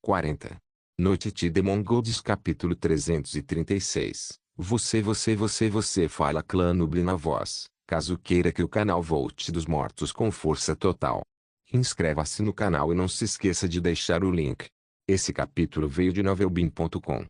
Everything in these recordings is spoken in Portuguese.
40. Noite de Mongols capítulo 336. Você fala clã Nubli na voz, caso queira que o canal volte dos mortos com força total. Inscreva-se no canal e não se esqueça de deixar o link. Esse capítulo veio de novelbean.com.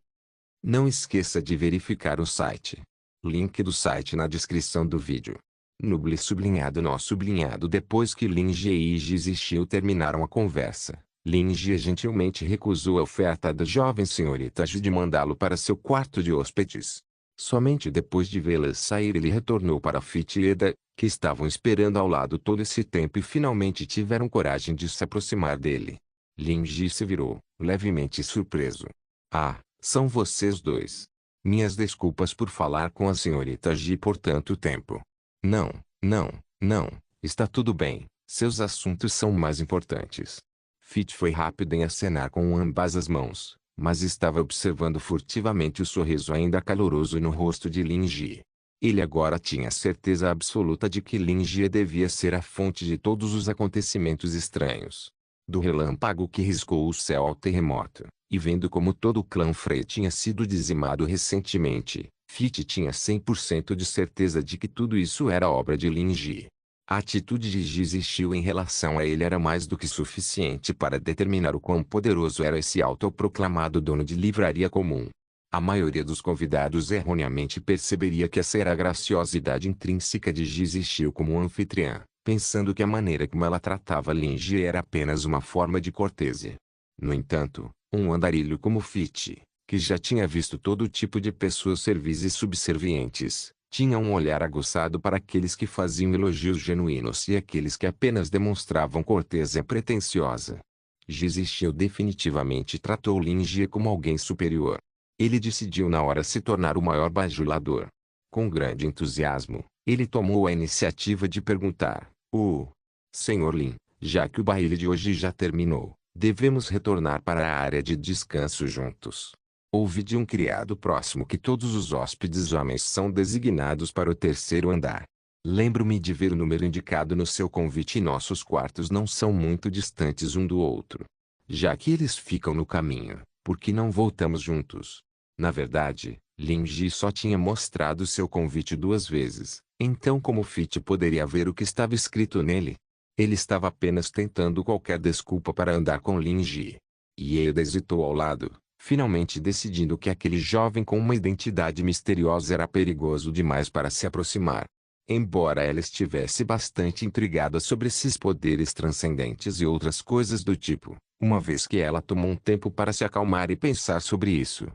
Não esqueça de verificar o site. Link do site na descrição do vídeo. Nubli sublinhado nó sublinhado. Depois que Lin Jie e Ji Zixi terminaram a conversa, Lin Jie gentilmente recusou a oferta da jovem senhorita Ji de mandá-lo para seu quarto de hóspedes. Somente depois de vê-las sair ele retornou para Fit e Eda, que estavam esperando ao lado todo esse tempo e finalmente tiveram coragem de se aproximar dele. Lin Jie se virou, levemente surpreso. Ah, são vocês dois. Minhas desculpas por falar com a senhorita Ji por tanto tempo. Não, está tudo bem, seus assuntos são mais importantes. Fit foi rápido em acenar com ambas as mãos, mas estava observando furtivamente o sorriso ainda caloroso no rosto de Lin Jie. Ele agora tinha certeza absoluta de que Lin Jie devia ser a fonte de todos os acontecimentos estranhos. Do relâmpago que riscou o céu ao terremoto, e vendo como todo o clã Frey tinha sido dizimado recentemente, Fit tinha 100% de certeza de que tudo isso era obra de Lin Jie. A atitude de Ji Zixi em relação a ele era mais do que suficiente para determinar o quão poderoso era esse autoproclamado dono de livraria comum. A maioria dos convidados erroneamente perceberia que essa era a graciosidade intrínseca de Ji Zixi como anfitriã, pensando que a maneira como ela tratava Lin Jie era apenas uma forma de cortesia. No entanto, um andarilho como Fit, que já tinha visto todo tipo de pessoas servis e subservientes, tinha um olhar aguçado para aqueles que faziam elogios genuínos e aqueles que apenas demonstravam cortesia pretensiosa. Ji Zixi definitivamente tratou Lin Jie como alguém superior. Ele decidiu na hora se tornar o maior bajulador. Com grande entusiasmo, ele tomou a iniciativa de perguntar: Senhor Lin, já que o baile de hoje já terminou, devemos retornar para a área de descanso juntos. Ouvi de um criado próximo que todos os hóspedes homens são designados para o terceiro andar. Lembro-me de ver o número indicado no seu convite e nossos quartos não são muito distantes um do outro. Já que eles ficam no caminho, por que não voltamos juntos? Na verdade, Lin Jie só tinha mostrado seu convite 2 vezes, então como Fit poderia ver o que estava escrito nele? Ele estava apenas tentando qualquer desculpa para andar com Lin Jie. E Eda hesitou ao lado, finalmente decidindo que aquele jovem com uma identidade misteriosa era perigoso demais para se aproximar. Embora ela estivesse bastante intrigada sobre esses poderes transcendentes e outras coisas do tipo, uma vez que ela tomou um tempo para se acalmar e pensar sobre isso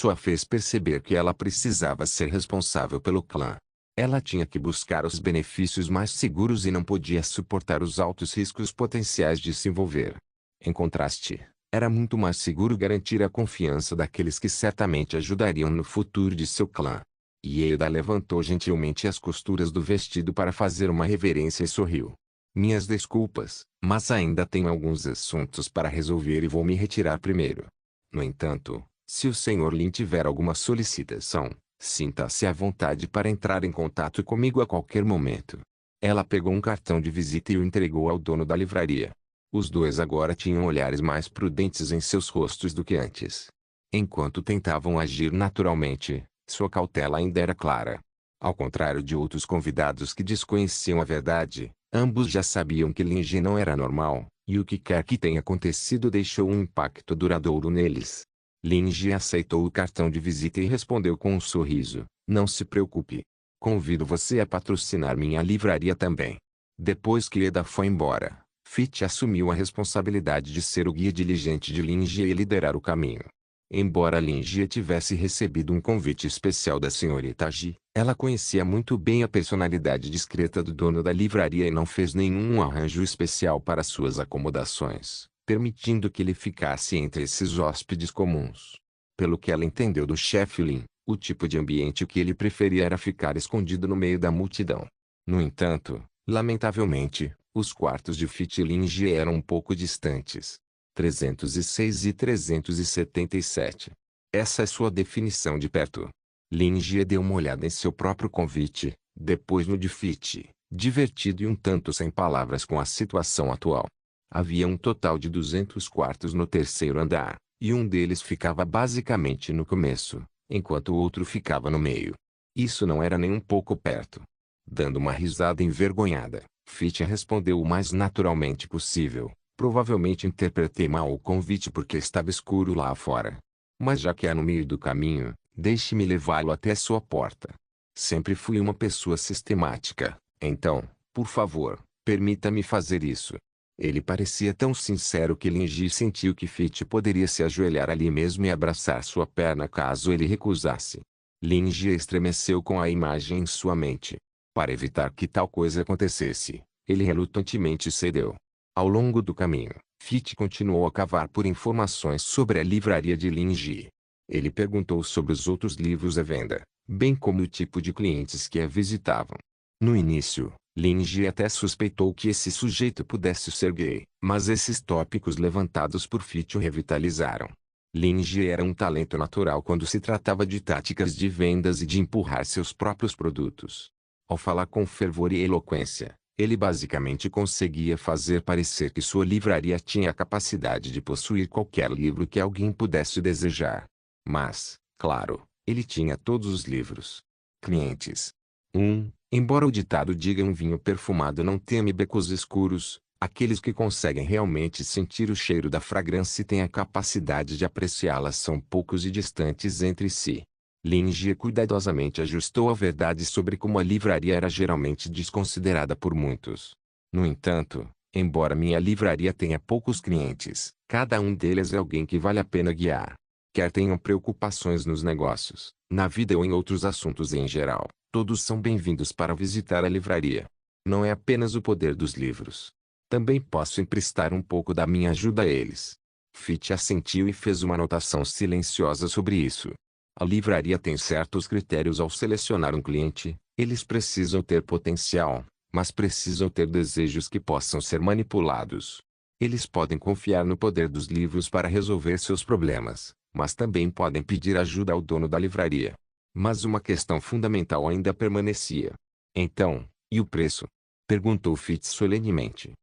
a fez perceber que ela precisava ser responsável pelo clã. Ela tinha que buscar os benefícios mais seguros e não podia suportar os altos riscos potenciais de se envolver. Em contraste, era muito mais seguro garantir a confiança daqueles que certamente ajudariam no futuro de seu clã. Eda levantou gentilmente as costuras do vestido para fazer uma reverência e sorriu. Minhas desculpas, mas ainda tenho alguns assuntos para resolver e vou me retirar primeiro. No entanto, se o Sr. Lin tiver alguma solicitação, sinta-se à vontade para entrar em contato comigo a qualquer momento. Ela pegou um cartão de visita e o entregou ao dono da livraria. Os dois agora tinham olhares mais prudentes em seus rostos do que antes. Enquanto tentavam agir naturalmente, sua cautela ainda era clara. Ao contrário de outros convidados que desconheciam a verdade, ambos já sabiam que Lin Jie não era normal, e o que quer que tenha acontecido deixou um impacto duradouro neles. Lin Jie aceitou o cartão de visita e respondeu com um sorriso: não se preocupe. Convido você a patrocinar minha livraria também. Depois que Eda foi embora, Fit assumiu a responsabilidade de ser o guia diligente de Lin Jie e liderar o caminho. Embora Lin Jie tivesse recebido um convite especial da senhorita Ji, ela conhecia muito bem a personalidade discreta do dono da livraria e não fez nenhum arranjo especial para suas acomodações, permitindo que ele ficasse entre esses hóspedes comuns. Pelo que ela entendeu do chefe Lin, o tipo de ambiente que ele preferia era ficar escondido no meio da multidão. No entanto, lamentavelmente, os quartos de Fit e Lin Jie eram um pouco distantes. 306 e 377. Essa é sua definição de perto. Lin Jie deu uma olhada em seu próprio convite, depois no de Fit, divertido e um tanto sem palavras com a situação atual. Havia um total de 200 quartos no terceiro andar, E um deles ficava basicamente no começo, enquanto o outro ficava no meio. Isso não era nem um pouco perto. Dando uma risada envergonhada, Fitch respondeu o mais naturalmente possível. Provavelmente interpretei mal o convite porque estava escuro lá fora. Mas já que é no meio do caminho, deixe-me levá-lo até sua porta. Sempre fui uma pessoa sistemática, então, por favor, permita-me fazer isso. Ele parecia tão sincero que Linji sentiu que Fitch poderia se ajoelhar ali mesmo e abraçar sua perna caso ele recusasse. Linji estremeceu com a imagem em sua mente. Para evitar que tal coisa acontecesse, ele relutantemente cedeu. Ao longo do caminho, Fitch continuou a cavar por informações sobre a livraria de Linji. Ele perguntou sobre os outros livros à venda, bem como o tipo de clientes que a visitavam. No início, Linji até suspeitou que esse sujeito pudesse ser gay, mas esses tópicos levantados por Fitch o revitalizaram. Linji era um talento natural quando se tratava de táticas de vendas e de empurrar seus próprios produtos. Ao falar com fervor e eloquência, ele basicamente conseguia fazer parecer que sua livraria tinha a capacidade de possuir qualquer livro que alguém pudesse desejar. Mas, claro, ele tinha todos os livros. Clientes. Embora o ditado diga um vinho perfumado não teme becos escuros, aqueles que conseguem realmente sentir o cheiro da fragrância e têm a capacidade de apreciá-la são poucos e distantes entre si. Linji cuidadosamente ajustou a verdade sobre como a livraria era geralmente desconsiderada por muitos. No entanto, embora minha livraria tenha poucos clientes, cada um deles é alguém que vale a pena guiar. Quer tenham preocupações nos negócios, na vida ou em outros assuntos em geral, todos são bem-vindos para visitar a livraria. Não é apenas o poder dos livros. Também posso emprestar um pouco da minha ajuda a eles. Fitch assentiu e fez uma anotação silenciosa sobre isso. A livraria tem certos critérios ao selecionar um cliente. Eles precisam ter potencial, mas precisam ter desejos que possam ser manipulados. Eles podem confiar no poder dos livros para resolver seus problemas, mas também podem pedir ajuda ao dono da livraria. Mas uma questão fundamental ainda permanecia. Então, e o preço? Perguntou Fitch solenemente.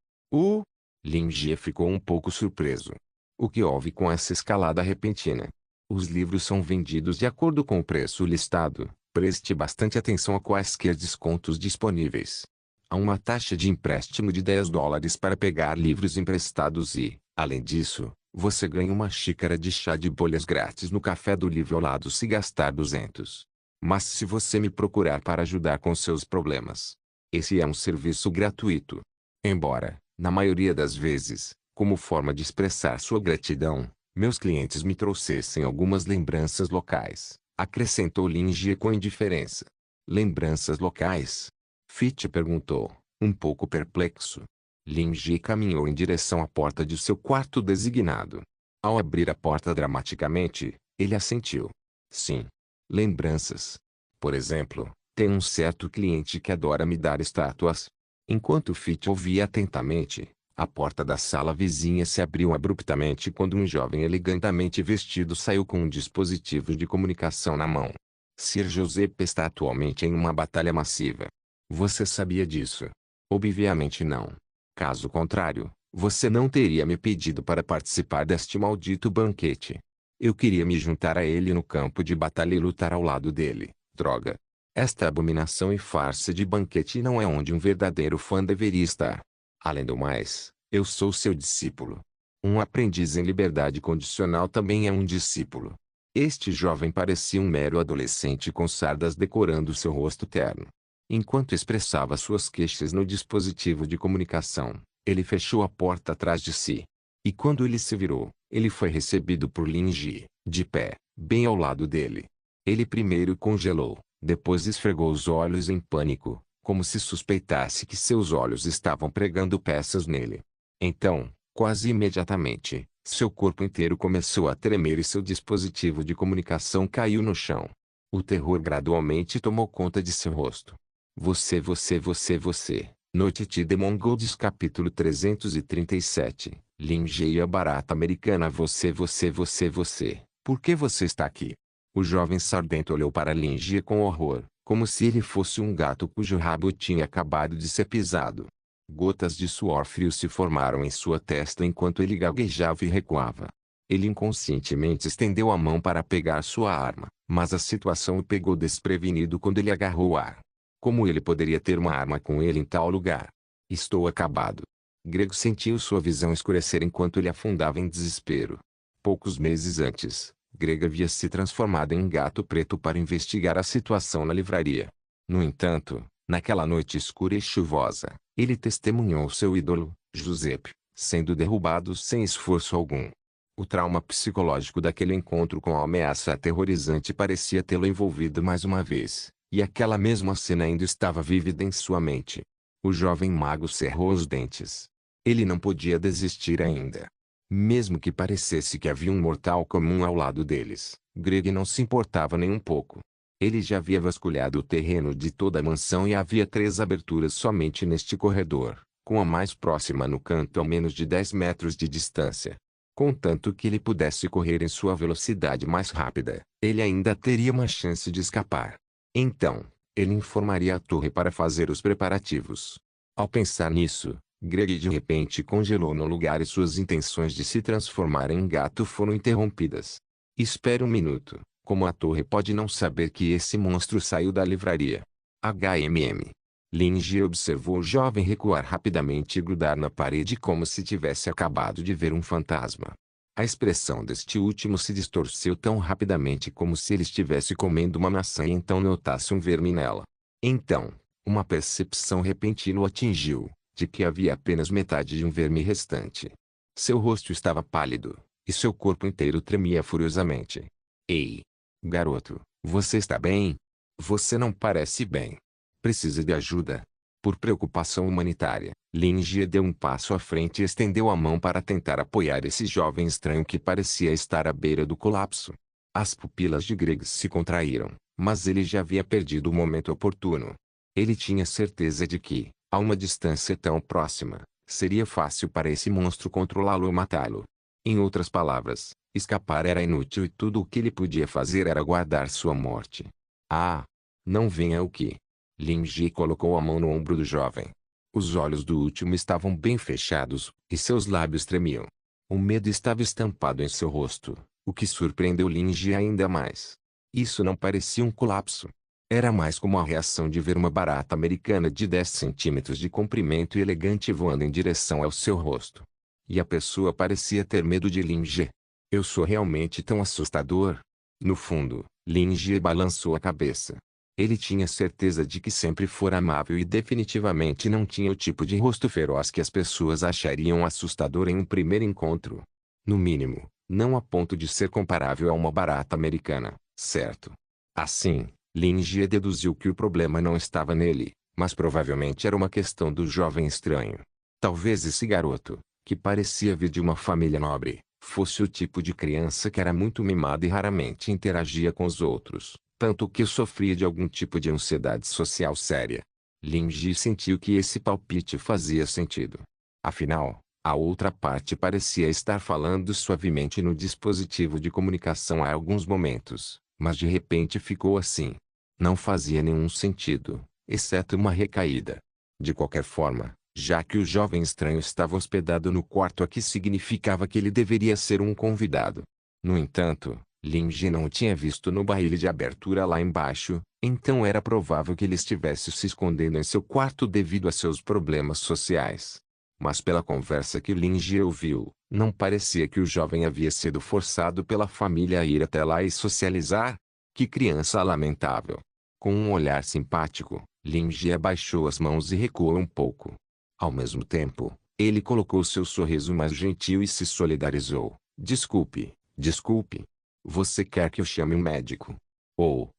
Linji ficou um pouco surpreso. O que houve com essa escalada repentina? Os livros são vendidos de acordo com o preço listado. Preste bastante atenção a quaisquer descontos disponíveis. Há uma taxa de empréstimo de $10 para pegar livros emprestados e, além disso, você ganha uma xícara de chá de bolhas grátis no café do livro ao lado se gastar 200. Mas se você me procurar para ajudar com seus problemas, esse é um serviço gratuito. Embora, na maioria das vezes, como forma de expressar sua gratidão, meus clientes me trouxessem algumas lembranças locais, acrescentou Linji com indiferença. Lembranças locais? Fitch perguntou, um pouco perplexo. Linji caminhou em direção à porta de seu quarto designado. Ao abrir a porta dramaticamente, ele assentiu. Sim. Lembranças. Por exemplo, tem um certo cliente que adora me dar estátuas. Enquanto Fitch ouvia atentamente, a porta da sala vizinha se abriu abruptamente quando um jovem elegantemente vestido saiu com um dispositivo de comunicação na mão. Sir Joseph está atualmente em uma batalha massiva. Você sabia disso? Obviamente não. Caso contrário, você não teria me pedido para participar deste maldito banquete. Eu queria me juntar a ele no campo de batalha e lutar ao lado dele. Droga. Esta abominação e farsa de banquete não é onde um verdadeiro fã deveria estar. Além do mais, eu sou seu discípulo. Um aprendiz em liberdade condicional também é um discípulo. Este jovem parecia um mero adolescente com sardas decorando seu rosto terno. Enquanto expressava suas queixas no dispositivo de comunicação, ele fechou a porta atrás de si. E quando ele se virou, ele foi recebido por Linji, de pé, bem ao lado dele. Ele primeiro congelou, depois esfregou os olhos em pânico, como se suspeitasse que seus olhos estavam pregando peças nele. Então, quase imediatamente, seu corpo inteiro começou a tremer e seu dispositivo de comunicação caiu no chão. O terror gradualmente tomou conta de seu rosto. Você. Noite de Mongols capítulo 337. Linji a barata americana. Você. Por que você está aqui? O jovem sardento olhou para Linji com horror, como se ele fosse um gato cujo rabo tinha acabado de ser pisado. Gotas de suor frio se formaram em sua testa enquanto ele gaguejava e recuava. Ele inconscientemente estendeu a mão para pegar sua arma, mas a situação o pegou desprevenido quando ele agarrou o ar. Como ele poderia ter uma arma com ele em tal lugar? Estou acabado. Greg sentiu sua visão escurecer enquanto ele afundava em desespero. Poucos meses antes, Greg havia se transformado em gato preto para investigar a situação na livraria. No entanto, naquela noite escura e chuvosa, ele testemunhou seu ídolo, Giuseppe, sendo derrubado sem esforço algum. O trauma psicológico daquele encontro com a ameaça aterrorizante parecia tê-lo envolvido mais uma vez, e aquela mesma cena ainda estava vívida em sua mente. O jovem mago cerrou os dentes. Ele não podia desistir ainda. Mesmo que parecesse que havia um mortal comum ao lado deles, Greg não se importava nem um pouco. Ele já havia vasculhado o terreno de toda a mansão e havia 3 aberturas somente neste corredor, com a mais próxima no canto a menos de 10 metros de distância. Contanto que ele pudesse correr em sua velocidade mais rápida, ele ainda teria uma chance de escapar. Então, ele informaria a torre para fazer os preparativos. Ao pensar nisso, Greg de repente congelou no lugar e suas intenções de se transformar em gato foram interrompidas. Espere um minuto, como a torre pode não saber que esse monstro saiu da livraria? HMM. Linge observou o jovem recuar rapidamente e grudar na parede como se tivesse acabado de ver um fantasma. A expressão deste último se distorceu tão rapidamente como se ele estivesse comendo uma maçã e então notasse um verme nela. Então, uma percepção repentina o atingiu, de que havia apenas metade de um verme restante. Seu rosto estava pálido, e seu corpo inteiro tremia furiosamente. Ei! Garoto, você está bem? Você não parece bem. Precisa de ajuda? Por preocupação humanitária, Linge deu um passo à frente e estendeu a mão para tentar apoiar esse jovem estranho que parecia estar à beira do colapso. As pupilas de Greg se contraíram, mas ele já havia perdido o momento oportuno. Ele tinha certeza de que, a uma distância tão próxima, seria fácil para esse monstro controlá-lo ou matá-lo. Em outras palavras, escapar era inútil e tudo o que ele podia fazer era aguardar sua morte. Ah! Não venha o que? Linge colocou a mão no ombro do jovem. Os olhos do último estavam bem fechados, e seus lábios tremiam. O medo estava estampado em seu rosto, o que surpreendeu Linge ainda mais. Isso não parecia um colapso. Era mais como a reação de ver uma barata americana de 10 centímetros de comprimento e elegante voando em direção ao seu rosto. E a pessoa parecia ter medo de Linge. Eu sou realmente tão assustador? No fundo, Linge balançou a cabeça. Ele tinha certeza de que sempre fora amável e definitivamente não tinha o tipo de rosto feroz que as pessoas achariam assustador em um primeiro encontro. No mínimo, não a ponto de ser comparável a uma barata americana, certo? Assim, Linge deduziu que o problema não estava nele, mas provavelmente era uma questão do jovem estranho. Talvez esse garoto, que parecia vir de uma família nobre, fosse o tipo de criança que era muito mimada e raramente interagia com os outros, tanto que sofria de algum tipo de ansiedade social séria. Linge sentiu que esse palpite fazia sentido. Afinal, a outra parte parecia estar falando suavemente no dispositivo de comunicação há alguns momentos, mas de repente ficou assim. Não fazia nenhum sentido, exceto uma recaída. De qualquer forma, já que o jovem estranho estava hospedado no quarto aqui significava que ele deveria ser um convidado. No entanto, Linge não o tinha visto no baile de abertura lá embaixo, então era provável que ele estivesse se escondendo em seu quarto devido a seus problemas sociais. Mas pela conversa que Linge ouviu, não parecia que o jovem havia sido forçado pela família a ir até lá e socializar. Que criança lamentável. Com um olhar simpático, Linge abaixou as mãos e recuou um pouco. Ao mesmo tempo, ele colocou seu sorriso mais gentil e se solidarizou. Desculpe, desculpe. Você quer que eu chame um médico? Ou,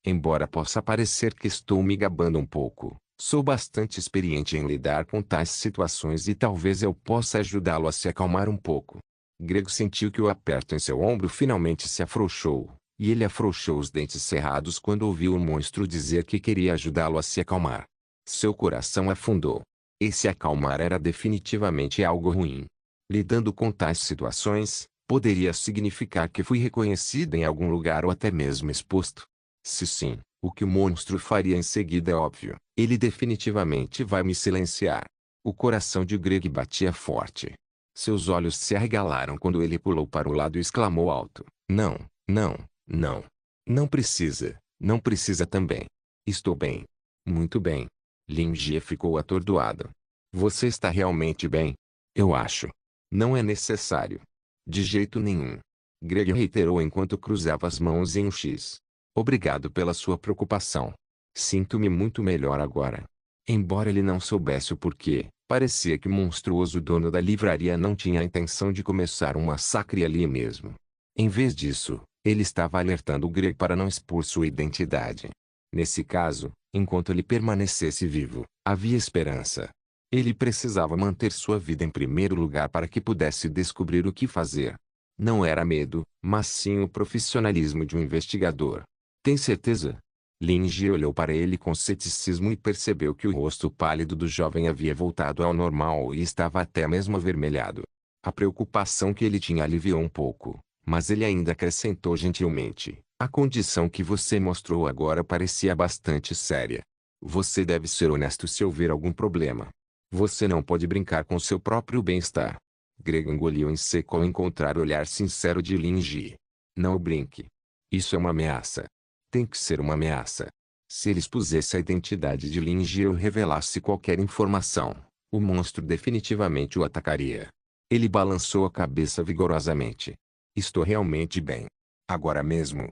Embora possa parecer que estou me gabando um pouco, sou bastante experiente em lidar com tais situações e talvez eu possa ajudá-lo a se acalmar um pouco. Greg sentiu que o aperto em seu ombro finalmente se afrouxou, e ele afrouxou os dentes cerrados quando ouviu o monstro dizer que queria ajudá-lo a se acalmar. Seu coração afundou. Esse acalmar era definitivamente algo ruim. Lidando com tais situações, poderia significar que fui reconhecido em algum lugar ou até mesmo exposto. Se sim, o que o monstro faria em seguida é óbvio. Ele definitivamente vai me silenciar. O coração de Greg batia forte. Seus olhos se arregalaram quando ele pulou para o lado e exclamou alto: Não, não, não. Não precisa, não precisa também. Estou bem. Muito bem. Lin Jie ficou atordoado. Você está realmente bem? Eu acho. Não é necessário. De jeito nenhum. Greg reiterou enquanto cruzava as mãos em um X. Obrigado pela sua preocupação. Sinto-me muito melhor agora. Embora ele não soubesse o porquê, parecia que o monstruoso dono da livraria não tinha a intenção de começar um massacre ali mesmo. Em vez disso, ele estava alertando o Greg para não expor sua identidade. Nesse caso, enquanto ele permanecesse vivo, havia esperança. Ele precisava manter sua vida em primeiro lugar para que pudesse descobrir o que fazer. Não era medo, mas sim o profissionalismo de um investigador. Tem certeza? Lin Jie olhou para ele com ceticismo e percebeu que o rosto pálido do jovem havia voltado ao normal e estava até mesmo avermelhado. A preocupação que ele tinha aliviou um pouco, mas ele ainda acrescentou gentilmente: a condição que você mostrou agora parecia bastante séria. Você deve ser honesto se houver algum problema. Você não pode brincar com seu próprio bem-estar. Greg engoliu em seco ao encontrar o olhar sincero de Lin Jie. Não brinque. Isso é uma ameaça. Tem que ser uma ameaça. Se ele expusesse a identidade de Lin Jie ou revelasse qualquer informação, o monstro definitivamente o atacaria. Ele balançou a cabeça vigorosamente. Estou realmente bem. Agora mesmo,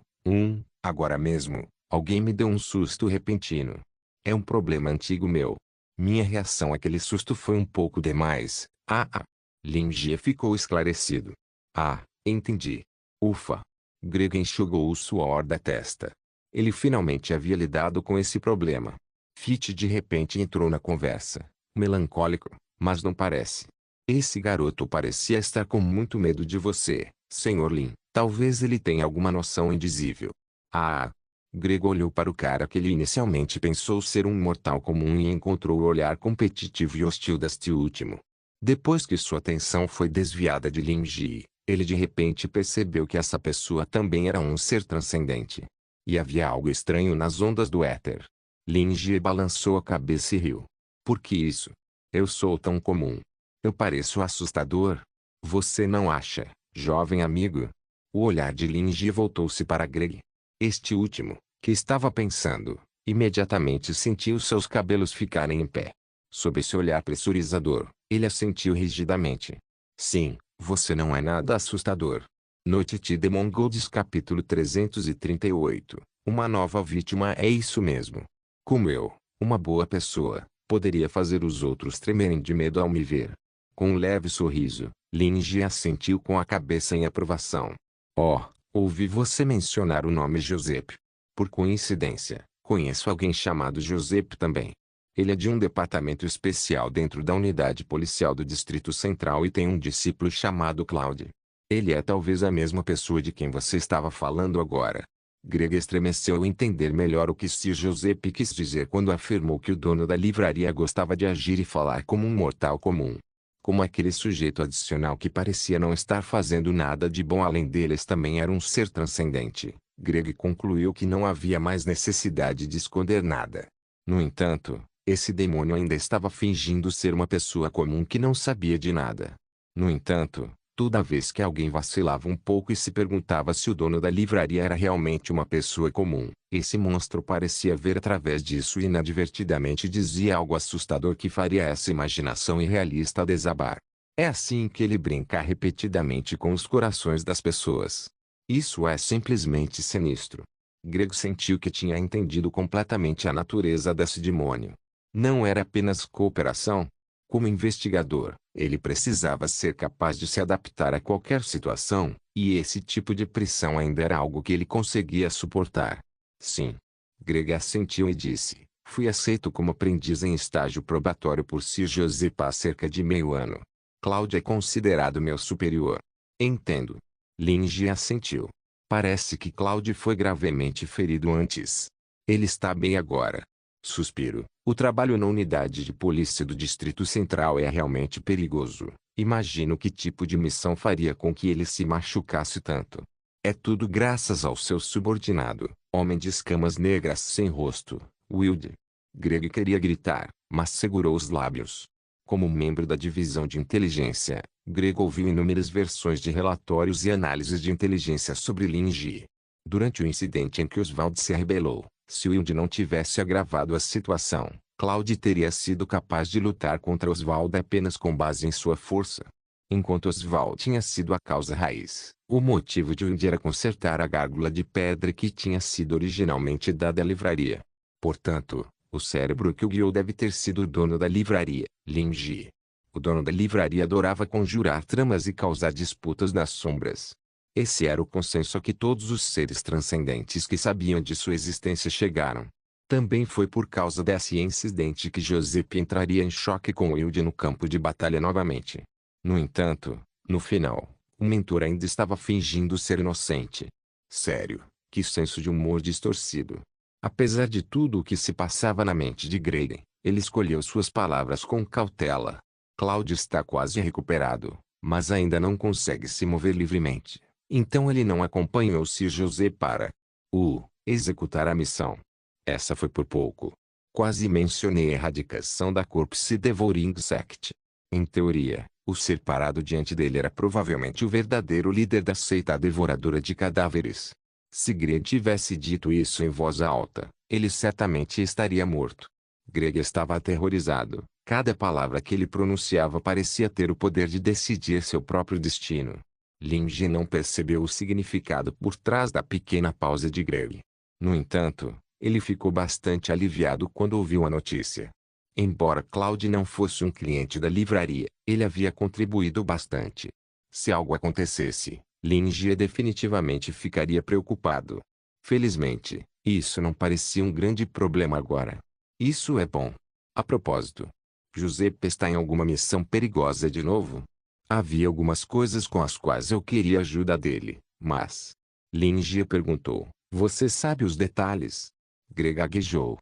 agora mesmo, alguém me deu um susto repentino. É um problema antigo meu. Minha reação àquele susto foi um pouco demais. Lin Jie ficou esclarecido. Entendi. Ufa. Greg enxugou o suor da testa. Ele finalmente havia lidado com esse problema. Fitch de repente entrou na conversa, melancólico, mas não parece. Esse garoto parecia estar com muito medo de você, Sr. Lin. Talvez ele tenha alguma noção indizível. Greg olhou para o cara que ele inicialmente pensou ser um mortal comum e encontrou o olhar competitivo e hostil deste último. Depois que sua atenção foi desviada de Lin Jie, ele de repente percebeu que essa pessoa também era um ser transcendente. E havia algo estranho nas ondas do éter. Lin Jie balançou a cabeça e riu. Por que isso? Eu sou tão comum. Eu pareço assustador? Você não acha, jovem amigo? O olhar de Lin Jie voltou-se para Greg. Este último, que estava pensando, imediatamente sentiu seus cabelos ficarem em pé. Sob esse olhar pressurizador, ele assentiu rigidamente. Sim, você não é nada assustador. Noite de Demon Golds capítulo 338. Uma nova vítima. É isso mesmo. Como eu, uma boa pessoa, poderia fazer os outros tremerem de medo ao me ver. Com um leve sorriso, Lin Jie assentiu com a cabeça em aprovação. Ouvi você mencionar o nome Giuseppe. Por coincidência, conheço alguém chamado Giuseppe também. Ele é de um departamento especial dentro da unidade policial do Distrito Central e tem um discípulo chamado Claude. Ele é talvez a mesma pessoa de quem você estava falando agora. Greg estremeceu ao entender melhor o que Sir Giuseppe quis dizer quando afirmou que o dono da livraria gostava de agir e falar como um mortal comum. Como aquele sujeito adicional que parecia não estar fazendo nada de bom além deles também era um ser transcendente, Greg concluiu que não havia mais necessidade de esconder nada. No entanto, esse demônio ainda estava fingindo ser uma pessoa comum que não sabia de nada. No entanto, toda vez que alguém vacilava um pouco e se perguntava se o dono da livraria era realmente uma pessoa comum, esse monstro parecia ver através disso e inadvertidamente dizia algo assustador que faria essa imaginação irrealista desabar. É assim que ele brinca repetidamente com os corações das pessoas. Isso é simplesmente sinistro. Greg sentiu que tinha entendido completamente a natureza desse demônio. Não era apenas cooperação. Como investigador, ele precisava ser capaz de se adaptar a qualquer situação, e esse tipo de pressão ainda era algo que ele conseguia suportar. Sim. Greg assentiu e disse: fui aceito como aprendiz em estágio probatório por Sir Joseph há cerca de meio ano. Claude é considerado meu superior. Entendo. Lin Jie assentiu. Parece que Claude foi gravemente ferido antes. Ele está bem agora. Suspiro. O trabalho na unidade de polícia do Distrito Central é realmente perigoso. Imagino que tipo de missão faria com que ele se machucasse tanto. É tudo graças ao seu subordinado, homem de escamas negras sem rosto, Wilde. Greg queria gritar, mas segurou os lábios. Como membro da divisão de inteligência, Greg ouviu inúmeras versões de relatórios e análises de inteligência sobre Lin Ji. Durante o incidente em que Oswald se rebelou, se Wilde não tivesse agravado a situação, Claude teria sido capaz de lutar contra Oswald apenas com base em sua força. Enquanto Oswald tinha sido a causa raiz, o motivo de Wilde era consertar a gárgula de pedra que tinha sido originalmente dada à livraria. Portanto, o cérebro que o guiou deve ter sido o dono da livraria, Lin Ji. O dono da livraria adorava conjurar tramas e causar disputas nas sombras. Esse era o consenso a que todos os seres transcendentes que sabiam de sua existência chegaram. Também foi por causa desse incidente que Giuseppe entraria em choque com Wilde no campo de batalha novamente. No entanto, no final, o mentor ainda estava fingindo ser inocente. Sério, que senso de humor distorcido. Apesar de tudo o que se passava na mente de Greg, ele escolheu suas palavras com cautela. Claude está quase recuperado, mas ainda não consegue se mover livremente. Então ele não acompanhou Sir José para executar a missão. Essa foi por pouco. Quase mencionei a erradicação da Corpse Devouring Sect. Em teoria, o ser parado diante dele era provavelmente o verdadeiro líder da seita devoradora de cadáveres. Se Greg tivesse dito isso em voz alta, ele certamente estaria morto. Greg estava aterrorizado. Cada palavra que ele pronunciava parecia ter o poder de decidir seu próprio destino. Lin Ji não percebeu o significado por trás da pequena pausa de Greg. No entanto, ele ficou bastante aliviado quando ouviu a notícia. Embora Claude não fosse um cliente da livraria, ele havia contribuído bastante. Se algo acontecesse, Lin Ji definitivamente ficaria preocupado. Felizmente, isso não parecia um grande problema agora. Isso é bom. A propósito, Giuseppe está em alguma missão perigosa de novo? Havia algumas coisas com as quais eu queria ajuda dele, mas... Lin Ji perguntou, você sabe os detalhes? Greg gaguejou.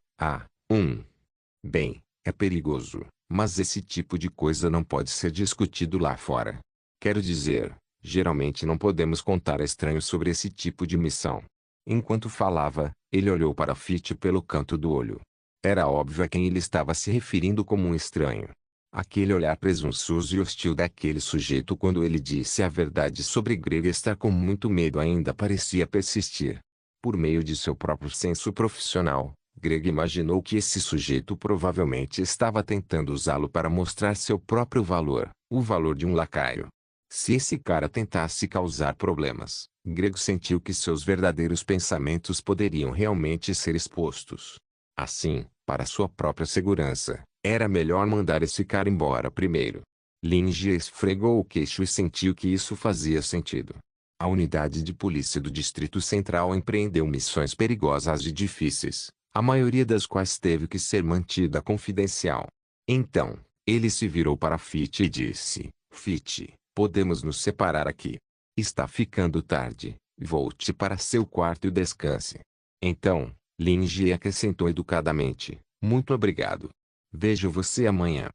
Bem, é perigoso, mas esse tipo de coisa não pode ser discutido lá fora. Quero dizer, geralmente não podemos contar a estranhos sobre esse tipo de missão. Enquanto falava, ele olhou para Fitch pelo canto do olho. Era óbvio a quem ele estava se referindo como um estranho. Aquele olhar presunçoso e hostil daquele sujeito quando ele disse a verdade sobre Greg estar com muito medo ainda parecia persistir. Por meio de seu próprio senso profissional, Greg imaginou que esse sujeito provavelmente estava tentando usá-lo para mostrar seu próprio valor, o valor de um lacaio. Se esse cara tentasse causar problemas, Greg sentiu que seus verdadeiros pensamentos poderiam realmente ser expostos. Assim, para sua própria segurança, era melhor mandar esse cara embora primeiro. Lin Ji esfregou o queixo e sentiu que isso fazia sentido. A unidade de polícia do Distrito Central empreendeu missões perigosas e difíceis, a maioria das quais teve que ser mantida confidencial. Então, ele se virou para Fitch e disse, Fitch, podemos nos separar aqui. Está ficando tarde, volte para seu quarto e descanse. Então, Lin Ji acrescentou educadamente, muito obrigado. Vejo você amanhã.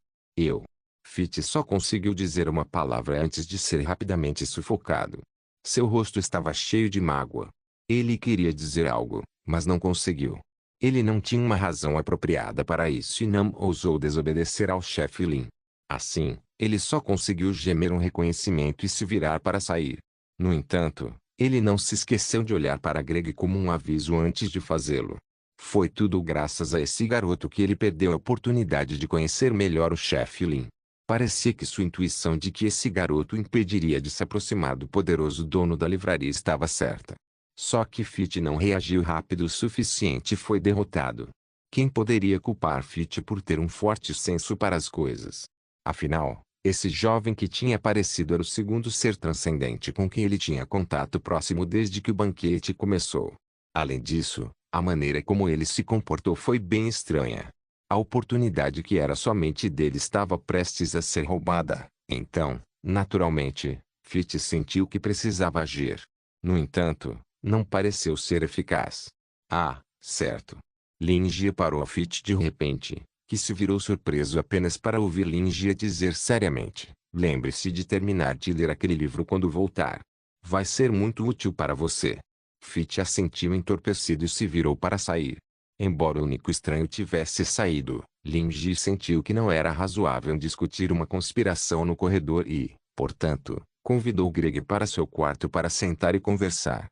Fitch só conseguiu dizer uma palavra antes de ser rapidamente sufocado. Seu rosto estava cheio de mágoa. Ele queria dizer algo, mas não conseguiu. Ele não tinha uma razão apropriada para isso e não ousou desobedecer ao chefe Lin. Assim, ele só conseguiu gemer um reconhecimento e se virar para sair. No entanto, ele não se esqueceu de olhar para Greg como um aviso antes de fazê-lo. Foi tudo graças a esse garoto que ele perdeu a oportunidade de conhecer melhor o chefe Lin. Parecia que sua intuição de que esse garoto o impediria de se aproximar do poderoso dono da livraria estava certa. Só que Fitch não reagiu rápido o suficiente e foi derrotado. Quem poderia culpar Fitch por ter um forte senso para as coisas? Afinal, esse jovem que tinha aparecido era o segundo ser transcendente com quem ele tinha contato próximo desde que o banquete começou. Além disso, a maneira como ele se comportou foi bem estranha. A oportunidade que era somente dele estava prestes a ser roubada. Então, naturalmente, Fitch sentiu que precisava agir. No entanto, não pareceu ser eficaz. Certo. Lin Ji parou a Fitch de repente, que se virou surpreso apenas para ouvir Lin Ji dizer seriamente, lembre-se de terminar de ler aquele livro quando voltar. Vai ser muito útil para você. Fitch assentiu entorpecido e se virou para sair. Embora o único estranho tivesse saído, Lin Ji sentiu que não era razoável discutir uma conspiração no corredor e, portanto, convidou Greg para seu quarto para sentar e conversar.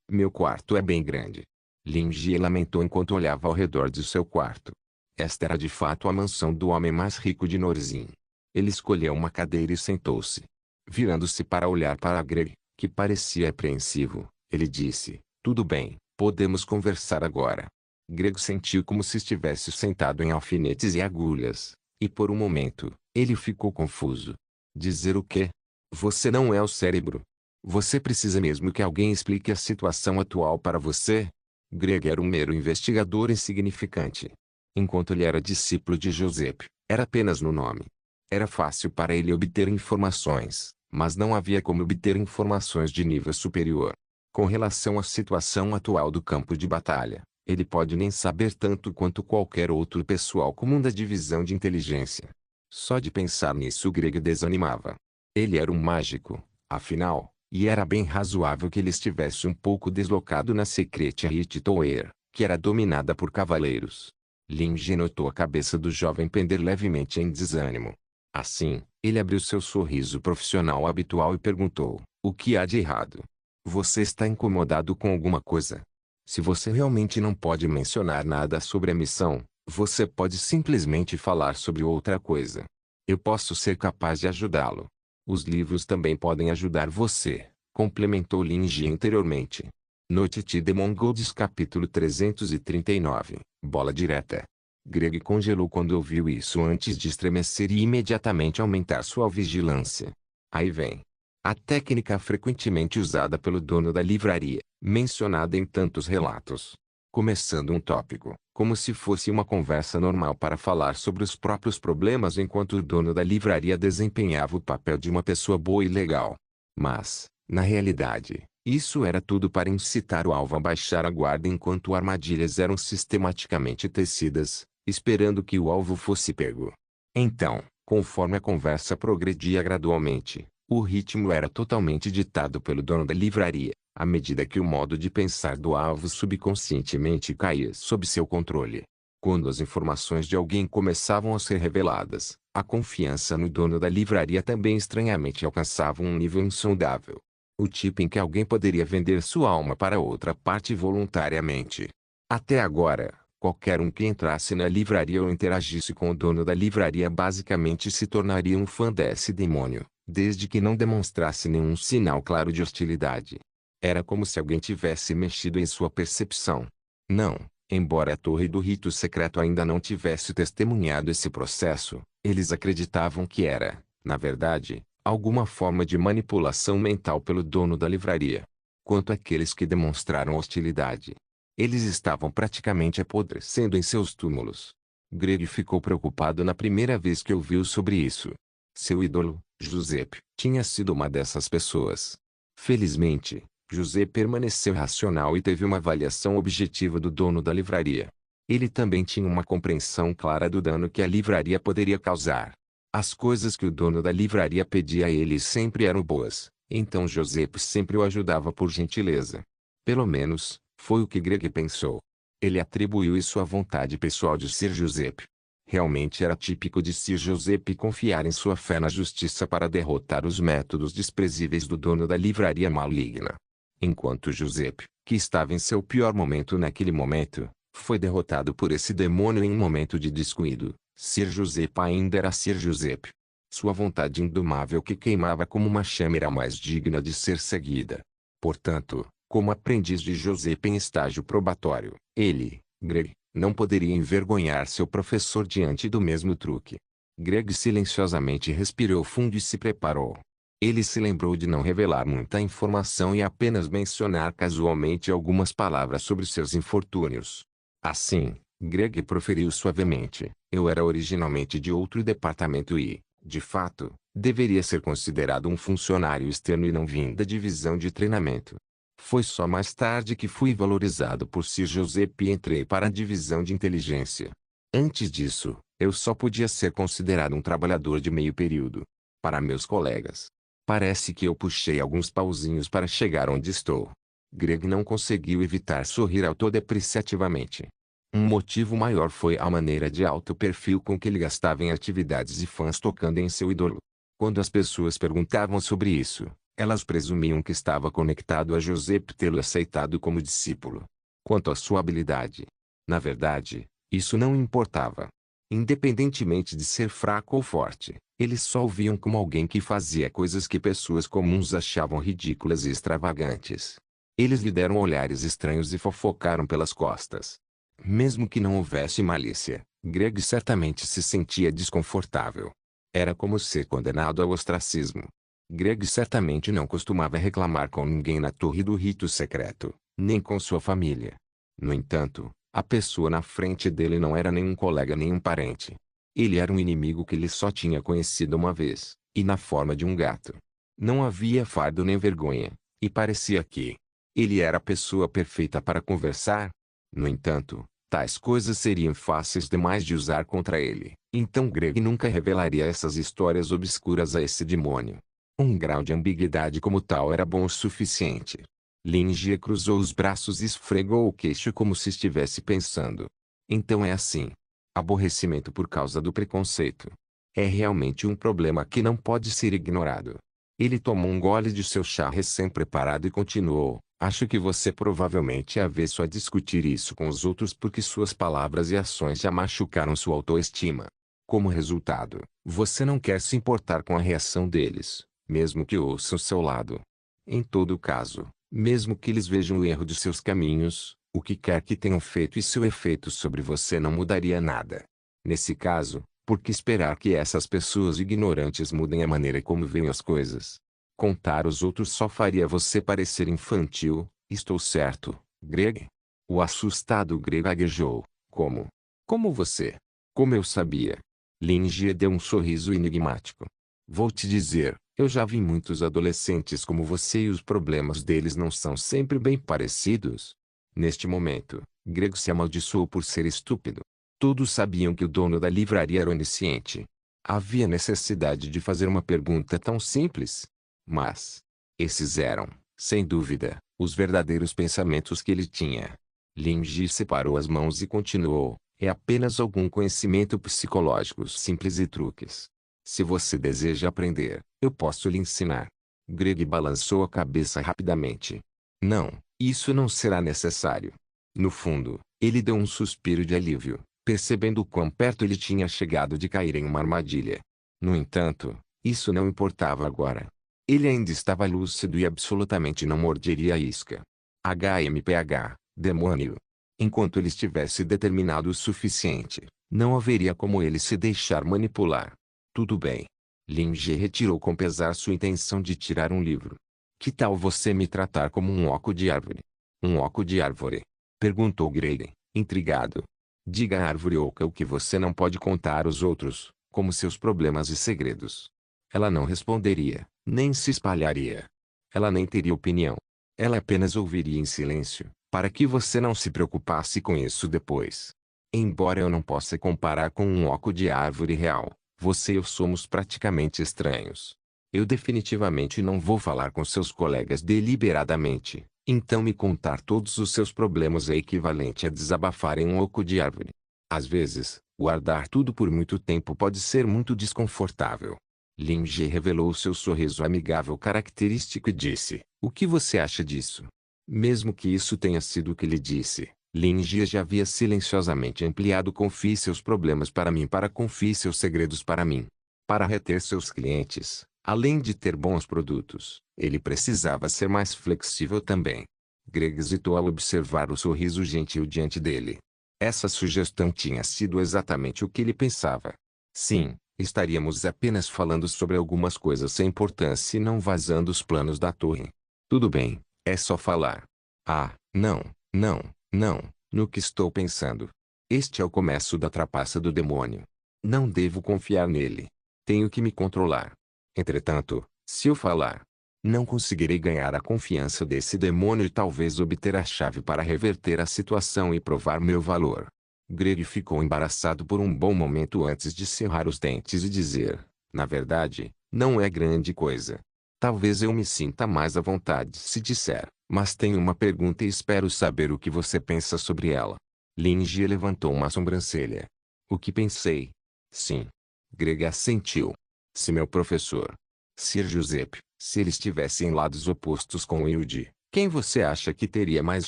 Meu quarto é bem grande. Lin Ji lamentou enquanto olhava ao redor de seu quarto. Esta era de fato a mansão do homem mais rico de Norzin. Ele escolheu uma cadeira e sentou-se. Virando-se para olhar para Greg, que parecia apreensivo, ele disse, tudo bem, podemos conversar agora. Greg sentiu como se estivesse sentado em alfinetes e agulhas, e por um momento, ele ficou confuso. Dizer o quê? Você não é o cérebro. Você precisa mesmo que alguém explique a situação atual para você? Greg era um mero investigador insignificante. Enquanto ele era discípulo de Joseph, era apenas no nome. Era fácil para ele obter informações, mas não havia como obter informações de nível superior. Com relação à situação atual do campo de batalha, ele pode nem saber tanto quanto qualquer outro pessoal comum da divisão de inteligência. Só de pensar nisso Greg desanimava. Ele era um mágico, afinal, e era bem razoável que ele estivesse um pouco deslocado na Secretariat Tower, que era dominada por cavaleiros. Lin Ji notou a cabeça do jovem pender levemente em desânimo. Assim, ele abriu seu sorriso profissional habitual e perguntou, o que há de errado? Você está incomodado com alguma coisa? Se você realmente não pode mencionar nada sobre a missão, você pode simplesmente falar sobre outra coisa. Eu posso ser capaz de ajudá-lo. Os livros também podem ajudar você, complementou Lin Ji anteriormente. Noite de Mongols capítulo 339, Bola direta. Greg congelou quando ouviu isso antes de estremecer e imediatamente aumentar sua vigilância. Aí vem. A técnica frequentemente usada pelo dono da livraria, mencionada em tantos relatos. Começando um tópico, como se fosse uma conversa normal para falar sobre os próprios problemas enquanto o dono da livraria desempenhava o papel de uma pessoa boa e legal. Mas, na realidade, isso era tudo para incitar o alvo a baixar a guarda enquanto armadilhas eram sistematicamente tecidas, esperando que o alvo fosse pego. Então, conforme a conversa progredia gradualmente, o ritmo era totalmente ditado pelo dono da livraria, à medida que o modo de pensar do alvo subconscientemente caía sob seu controle. Quando as informações de alguém começavam a ser reveladas, a confiança no dono da livraria também estranhamente alcançava um nível insondável. O tipo em que alguém poderia vender sua alma para outra parte voluntariamente. Até agora, qualquer um que entrasse na livraria ou interagisse com o dono da livraria basicamente se tornaria um fã desse demônio, desde que não demonstrasse nenhum sinal claro de hostilidade. Era como se alguém tivesse mexido em sua percepção. Não, embora a Torre do Rito Secreto ainda não tivesse testemunhado esse processo, eles acreditavam que era, na verdade, alguma forma de manipulação mental pelo dono da livraria. Quanto àqueles que demonstraram hostilidade, eles estavam praticamente apodrecendo em seus túmulos. Greg ficou preocupado na primeira vez que ouviu sobre isso. Seu ídolo, Joseph, tinha sido uma dessas pessoas. Felizmente, José permaneceu racional e teve uma avaliação objetiva do dono da livraria. Ele também tinha uma compreensão clara do dano que a livraria poderia causar. As coisas que o dono da livraria pedia a ele sempre eram boas, então José sempre o ajudava por gentileza. Pelo menos, foi o que Greg pensou. Ele atribuiu isso à vontade pessoal de Sir Joseph. Realmente era típico de Sir Joseph confiar em sua fé na justiça para derrotar os métodos desprezíveis do dono da livraria maligna. Enquanto Joseph, que estava em seu pior momento naquele momento, foi derrotado por esse demônio em um momento de descuido, Sir Joseph ainda era Sir Joseph. Sua vontade indomável que queimava como uma chama era mais digna de ser seguida. Portanto, como aprendiz de Joseph em estágio probatório, ele, Greg, não poderia envergonhar seu professor diante do mesmo truque. Greg silenciosamente respirou fundo e se preparou. Ele se lembrou de não revelar muita informação e apenas mencionar casualmente algumas palavras sobre seus infortúnios. Assim, Greg proferiu suavemente, eu era originalmente de outro departamento e, de fato, deveria ser considerado um funcionário externo e não vim da divisão de treinamento. Foi só mais tarde que fui valorizado por Sir Joseph e entrei para a divisão de inteligência. Antes disso, eu só podia ser considerado um trabalhador de meio período. Para meus colegas, parece que eu puxei alguns pauzinhos para chegar onde estou. Greg não conseguiu evitar sorrir autodepreciativamente. Um motivo maior foi a maneira de alto perfil com que ele gastava em atividades e fãs tocando em seu ídolo. Quando as pessoas perguntavam sobre isso, elas presumiam que estava conectado a José por tê-lo aceitado como discípulo. Quanto à sua habilidade, na verdade, isso não importava. Independentemente de ser fraco ou forte, eles só o viam como alguém que fazia coisas que pessoas comuns achavam ridículas e extravagantes. Eles lhe deram olhares estranhos e fofocaram pelas costas. Mesmo que não houvesse malícia, Greg certamente se sentia desconfortável. Era como ser condenado ao ostracismo. Greg certamente não costumava reclamar com ninguém na torre do rito secreto, nem com sua família. No entanto, a pessoa na frente dele não era nenhum colega nem um parente. Ele era um inimigo que ele só tinha conhecido uma vez, e na forma de um gato. Não havia fardo nem vergonha, e parecia que ele era a pessoa perfeita para conversar. No entanto, tais coisas seriam fáceis demais de usar contra ele, então Greg nunca revelaria essas histórias obscuras a esse demônio. Um grau de ambiguidade como tal era bom o suficiente. Lingia cruzou os braços e esfregou o queixo como se estivesse pensando. Então é assim. Aborrecimento por causa do preconceito. É realmente um problema que não pode ser ignorado. Ele tomou um gole de seu chá recém-preparado e continuou. Acho que você provavelmente é avesso a discutir isso com os outros porque suas palavras e ações já machucaram sua autoestima. Como resultado, você não quer se importar com a reação deles, mesmo que ouçam seu lado. Em todo caso, mesmo que eles vejam o erro de seus caminhos, o que quer que tenham feito e seu efeito sobre você não mudaria nada. Nesse caso, por que esperar que essas pessoas ignorantes mudem a maneira como veem as coisas? Contar aos outros só faria você parecer infantil, estou certo, Greg? O assustado Greg gaguejou. Como? Como você? Como eu sabia? Lingia deu um sorriso enigmático. Vou te dizer, eu já vi muitos adolescentes como você e os problemas deles não são sempre bem parecidos. Neste momento, Greg se amaldiçoou por ser estúpido. Todos sabiam que o dono da livraria era onisciente. Havia necessidade de fazer uma pergunta tão simples? Mas esses eram, sem dúvida, os verdadeiros pensamentos que ele tinha. Linji separou as mãos e continuou. É apenas algum conhecimento psicológico simples e truques. Se você deseja aprender, eu posso lhe ensinar. Greg balançou a cabeça rapidamente. Não, isso não será necessário. No fundo, ele deu um suspiro de alívio, percebendo o quão perto ele tinha chegado de cair em uma armadilha. No entanto, isso não importava agora. Ele ainda estava lúcido e absolutamente não morderia a isca. HMPH, demônio. Enquanto ele estivesse determinado o suficiente, não haveria como ele se deixar manipular. Tudo bem. Linge retirou com pesar sua intenção de tirar um livro. Que tal você me tratar como um oco de árvore? Um oco de árvore? Perguntou Grady, intrigado. Diga à árvore oca o que você não pode contar aos outros, como seus problemas e segredos. Ela não responderia, nem se espalharia. Ela nem teria opinião. Ela apenas ouviria em silêncio, para que você não se preocupasse com isso depois. Embora eu não possa comparar com um oco de árvore real, você e eu somos praticamente estranhos. Eu definitivamente não vou falar com seus colegas deliberadamente, então me contar todos os seus problemas é equivalente a desabafar em um oco de árvore. Às vezes, guardar tudo por muito tempo pode ser muito desconfortável. Linge revelou seu sorriso amigável característico e disse, o que você acha disso? Mesmo que isso tenha sido o que lhe disse, Linge já havia silenciosamente ampliado confie seus problemas para confie seus segredos para mim. Para reter seus clientes, além de ter bons produtos, ele precisava ser mais flexível também. Greg hesitou ao observar o sorriso gentil diante dele. Essa sugestão tinha sido exatamente o que ele pensava. Sim, estaríamos apenas falando sobre algumas coisas sem importância e não vazando os planos da torre. Tudo bem, é só falar. Ah, não, não, não, no que estou pensando. Este é o começo da trapaça do demônio. Não devo confiar nele. Tenho que me controlar. Entretanto, se eu falar, não conseguirei ganhar a confiança desse demônio e talvez obter a chave para reverter a situação e provar meu valor. Greg ficou embaraçado por um bom momento antes de cerrar os dentes e dizer, na verdade, não é grande coisa. Talvez eu me sinta mais à vontade se disser, mas tenho uma pergunta e espero saber o que você pensa sobre ela. Lin Jie levantou uma sobrancelha. O que pensei? Sim. Greg assentiu. Se meu professor, Sir Giuseppe, se eles estivessem em lados opostos com Wilde, quem você acha que teria mais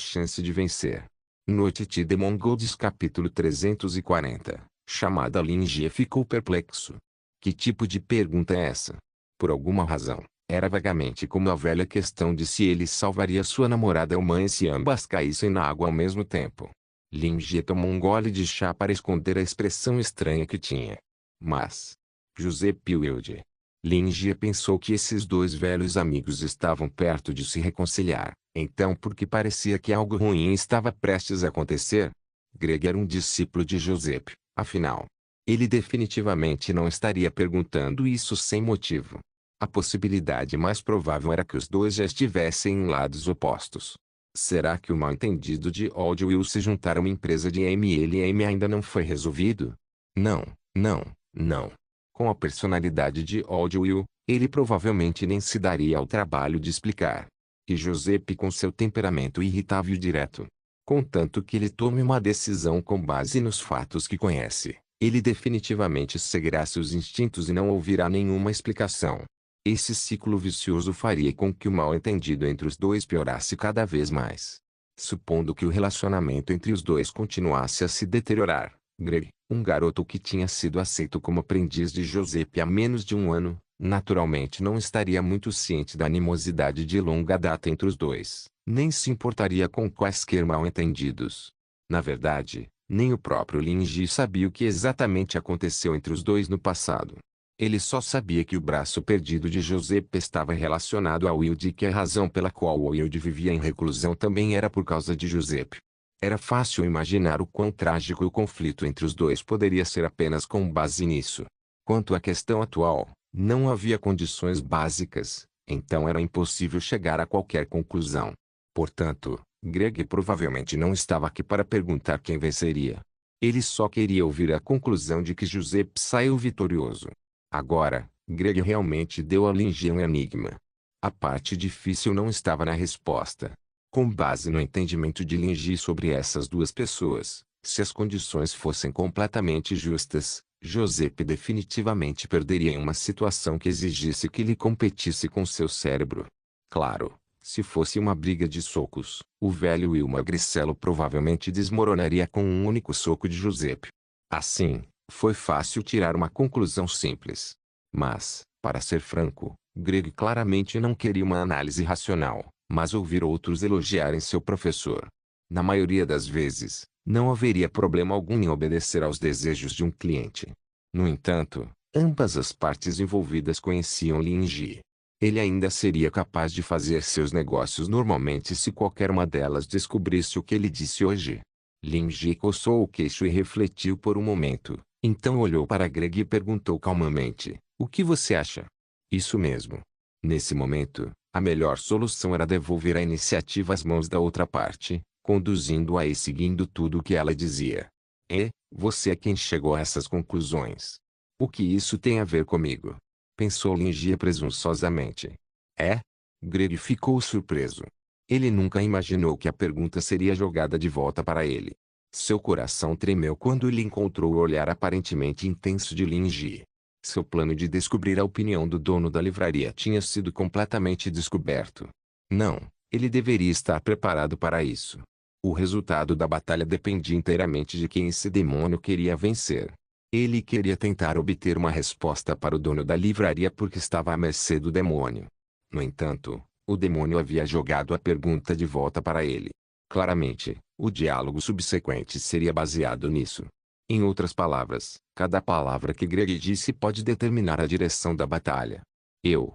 chance de vencer? Noite de Mongols capítulo 340. Chamada Lin Jie ficou perplexo. Que tipo de pergunta é essa? Por alguma razão, era vagamente como a velha questão de se ele salvaria sua namorada ou mãe se ambas caíssem na água ao mesmo tempo. Lin Jie tomou um gole de chá para esconder a expressão estranha que tinha. Mas, Giuseppe Wilde. Lin Jie pensou que esses dois velhos amigos estavam perto de se reconciliar, então porque parecia que algo ruim estava prestes a acontecer. Greg era um discípulo de Giuseppe, afinal. Ele definitivamente não estaria perguntando isso sem motivo. A possibilidade mais provável era que os dois já estivessem em lados opostos. Será que o mal-entendido de Old Will se juntar a uma empresa de MLM ainda não foi resolvido? Não, não, não. Com a personalidade de Old Will, ele provavelmente nem se daria ao trabalho de explicar. E Giuseppe com seu temperamento irritável e direto. Contanto que ele tome uma decisão com base nos fatos que conhece, ele definitivamente seguirá seus instintos e não ouvirá nenhuma explicação. Esse ciclo vicioso faria com que o mal-entendido entre os dois piorasse cada vez mais. Supondo que o relacionamento entre os dois continuasse a se deteriorar, Greg, um garoto que tinha sido aceito como aprendiz de Giuseppe há menos de um ano, naturalmente não estaria muito ciente da animosidade de longa data entre os dois, nem se importaria com quaisquer mal-entendidos. Na verdade, nem o próprio Lin Jie sabia o que exatamente aconteceu entre os dois no passado. Ele só sabia que o braço perdido de Giuseppe estava relacionado a Wilde e que a razão pela qual Wilde vivia em reclusão também era por causa de Giuseppe. Era fácil imaginar o quão trágico o conflito entre os dois poderia ser apenas com base nisso. Quanto à questão atual, não havia condições básicas, então era impossível chegar a qualquer conclusão. Portanto, Greg provavelmente não estava aqui para perguntar quem venceria. Ele só queria ouvir a conclusão de que Giuseppe saiu vitorioso. Agora, Greg realmente deu a Lin Jie um enigma. A parte difícil não estava na resposta. Com base no entendimento de Lin Jie sobre essas duas pessoas, se as condições fossem completamente justas, Giuseppe definitivamente perderia em uma situação que exigisse que ele competisse com seu cérebro. Claro, se fosse uma briga de socos, o velho Will Magricello provavelmente desmoronaria com um único soco de Giuseppe. Assim, foi fácil tirar uma conclusão simples. Mas, para ser franco, Greg claramente não queria uma análise racional, mas ouvir outros elogiarem seu professor. Na maioria das vezes, não haveria problema algum em obedecer aos desejos de um cliente. No entanto, ambas as partes envolvidas conheciam Lin Jie. Ele ainda seria capaz de fazer seus negócios normalmente se qualquer uma delas descobrisse o que ele disse hoje. Lin Jie coçou o queixo e refletiu por um momento. Então olhou para Greg e perguntou calmamente, o que você acha? Isso mesmo. Nesse momento, a melhor solução era devolver a iniciativa às mãos da outra parte, conduzindo-a e seguindo tudo o que ela dizia. E, você é quem chegou a essas conclusões. O que isso tem a ver comigo? Pensou Lin Jie presunçosamente. É? Greg ficou surpreso. Ele nunca imaginou que a pergunta seria jogada de volta para ele. Seu coração tremeu quando ele encontrou o olhar aparentemente intenso de Lin Jie. Seu plano de descobrir a opinião do dono da livraria tinha sido completamente descoberto. Não, ele deveria estar preparado para isso. O resultado da batalha dependia inteiramente de quem esse demônio queria vencer. Ele queria tentar obter uma resposta para o dono da livraria porque estava à mercê do demônio. No entanto, o demônio havia jogado a pergunta de volta para ele. Claramente, o diálogo subsequente seria baseado nisso. Em outras palavras, cada palavra que Greg disse pode determinar a direção da batalha. Eu.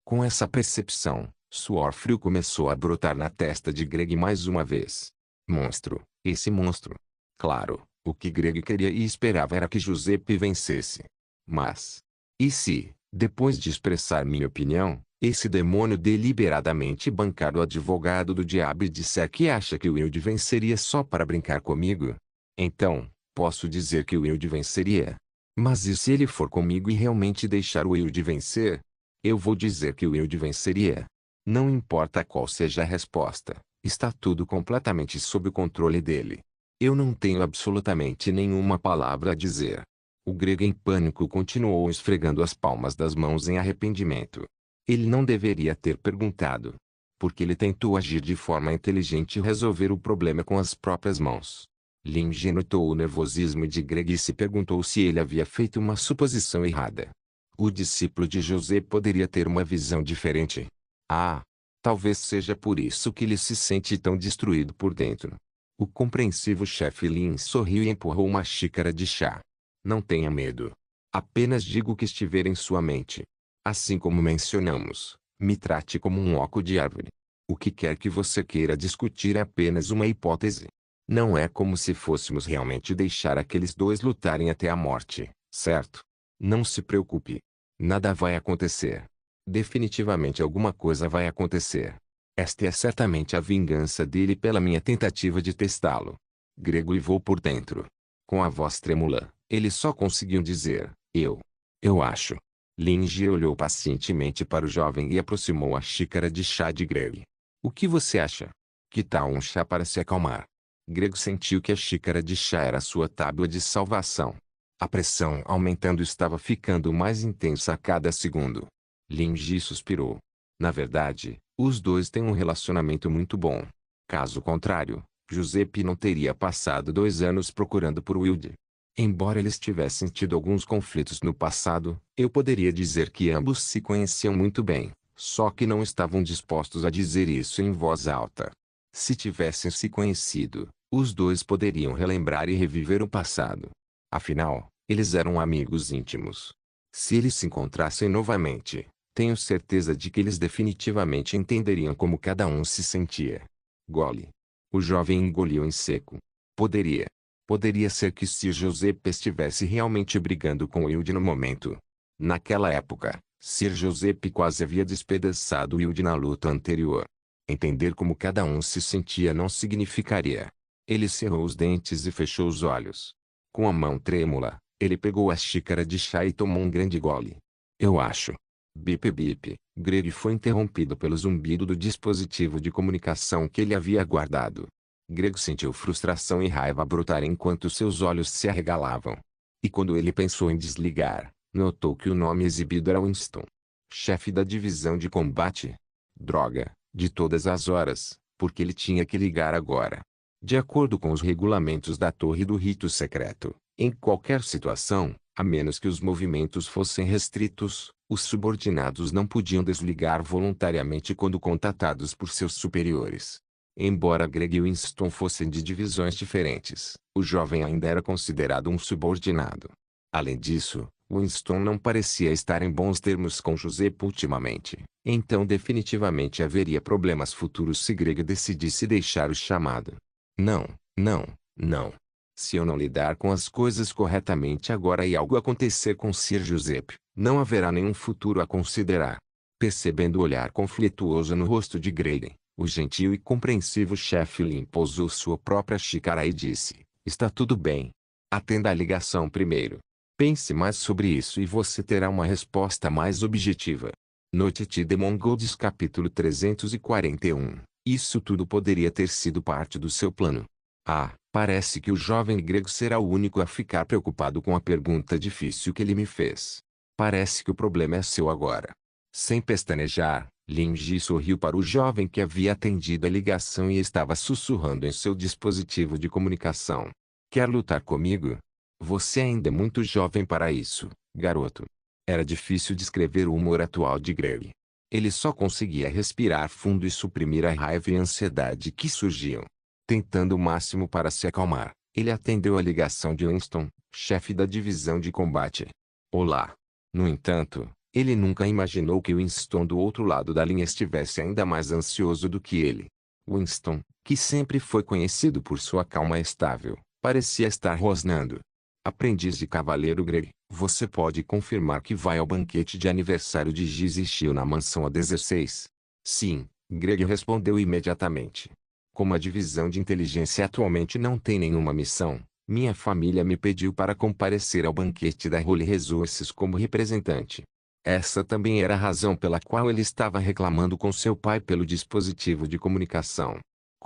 Com essa percepção, suor frio começou a brotar na testa de Greg mais uma vez. Monstro, esse monstro. Claro, o que Greg queria e esperava era que Giuseppe vencesse. Mas, e se, depois de expressar minha opinião, esse demônio deliberadamente bancar o advogado do diabo e disser que acha que o Wilde venceria só para brincar comigo? Então, posso dizer que o Wilde venceria. Mas e se ele for comigo e realmente deixar o Wilde vencer? Eu vou dizer que o Wilde venceria. Não importa qual seja a resposta, está tudo completamente sob o controle dele. Eu não tenho absolutamente nenhuma palavra a dizer. O grego em pânico continuou esfregando as palmas das mãos em arrependimento. Ele não deveria ter perguntado. Porque ele tentou agir de forma inteligente e resolver o problema com as próprias mãos. Linge notou o nervosismo de Greg e se perguntou se ele havia feito uma suposição errada. O discípulo de José poderia ter uma visão diferente. Ah! Talvez seja por isso que ele se sente tão destruído por dentro. O compreensivo chefe Lin sorriu e empurrou uma xícara de chá. Não tenha medo. Apenas digo o que estiver em sua mente. Assim como mencionamos, me trate como um oco de árvore. O que quer que você queira discutir é apenas uma hipótese. Não é como se fôssemos realmente deixar aqueles dois lutarem até a morte, certo? Não se preocupe. Nada vai acontecer. Definitivamente alguma coisa vai acontecer. Esta é certamente a vingança dele pela minha tentativa de testá-lo. Grego uivou por dentro. Com a voz trêmula, ele só conseguiu dizer, eu acho. Linge olhou pacientemente para o jovem e aproximou a xícara de chá de Greg. O que você acha? Que tal um chá para se acalmar? Grego sentiu que a xícara de chá era sua tábua de salvação. A pressão aumentando estava ficando mais intensa a cada segundo. Linge suspirou. Na verdade, os dois têm um relacionamento muito bom. Caso contrário, Giuseppe não teria passado 2 anos procurando por Wilde. Embora eles tivessem tido alguns conflitos no passado, eu poderia dizer que ambos se conheciam muito bem, só que não estavam dispostos a dizer isso em voz alta. Se tivessem se conhecido, os dois poderiam relembrar e reviver o passado. Afinal, eles eram amigos íntimos. Se eles se encontrassem novamente, tenho certeza de que eles definitivamente entenderiam como cada um se sentia. Gole. O jovem engoliu em seco. Poderia ser que Sir Giuseppe estivesse realmente brigando com Wilde no momento. Naquela época, Sir Giuseppe quase havia despedaçado Wilde na luta anterior. Entender como cada um se sentia não significaria. Ele cerrou os dentes e fechou os olhos. Com a mão trêmula, ele pegou a xícara de chá e tomou um grande gole. Eu acho. Bip bip. Greg foi interrompido pelo zumbido do dispositivo de comunicação que ele havia guardado. Greg sentiu frustração e raiva brotar enquanto seus olhos se arregalavam. E quando ele pensou em desligar, notou que o nome exibido era Winston, chefe da divisão de combate. Droga, de todas as horas, porque ele tinha que ligar agora. De acordo com os regulamentos da Torre do Rito Secreto, em qualquer situação, a menos que os movimentos fossem restritos, os subordinados não podiam desligar voluntariamente quando contatados por seus superiores. Embora Greg e Winston fossem de divisões diferentes, o jovem ainda era considerado um subordinado. Além disso, Winston não parecia estar em bons termos com Giuseppe ultimamente, então definitivamente haveria problemas futuros se Greg decidisse deixar o chamado. Não, não, não. Se eu não lidar com as coisas corretamente agora e algo acontecer com Sir Giuseppe, não haverá nenhum futuro a considerar. Percebendo o olhar conflituoso no rosto de Greg, o gentil e compreensivo chefe Lin pousou sua própria xícara e disse, está tudo bem. Atenda a ligação primeiro. Pense mais sobre isso e você terá uma resposta mais objetiva. Noite de Mongols capítulo 341. Isso tudo poderia ter sido parte do seu plano. Ah, parece que o jovem grego será o único a ficar preocupado com a pergunta difícil que ele me fez. Parece que o problema é seu agora. Sem pestanejar, Lin Ji sorriu para o jovem que havia atendido a ligação e estava sussurrando em seu dispositivo de comunicação. Quer lutar comigo? Você ainda é muito jovem para isso, garoto. Era difícil descrever o humor atual de Greg. Ele só conseguia respirar fundo e suprimir a raiva e a ansiedade que surgiam. Tentando o máximo para se acalmar, ele atendeu a ligação de Winston, chefe da divisão de combate. Olá. No entanto, ele nunca imaginou que Winston do outro lado da linha estivesse ainda mais ansioso do que ele. Winston, que sempre foi conhecido por sua calma estável, parecia estar rosnando. Aprendiz de cavaleiro Greg, você pode confirmar que vai ao banquete de aniversário de Giz e Shio na mansão A16? Sim, Greg respondeu imediatamente. Como a divisão de inteligência atualmente não tem nenhuma missão, minha família me pediu para comparecer ao banquete da Holy Resources como representante. Essa também era a razão pela qual ele estava reclamando com seu pai pelo dispositivo de comunicação.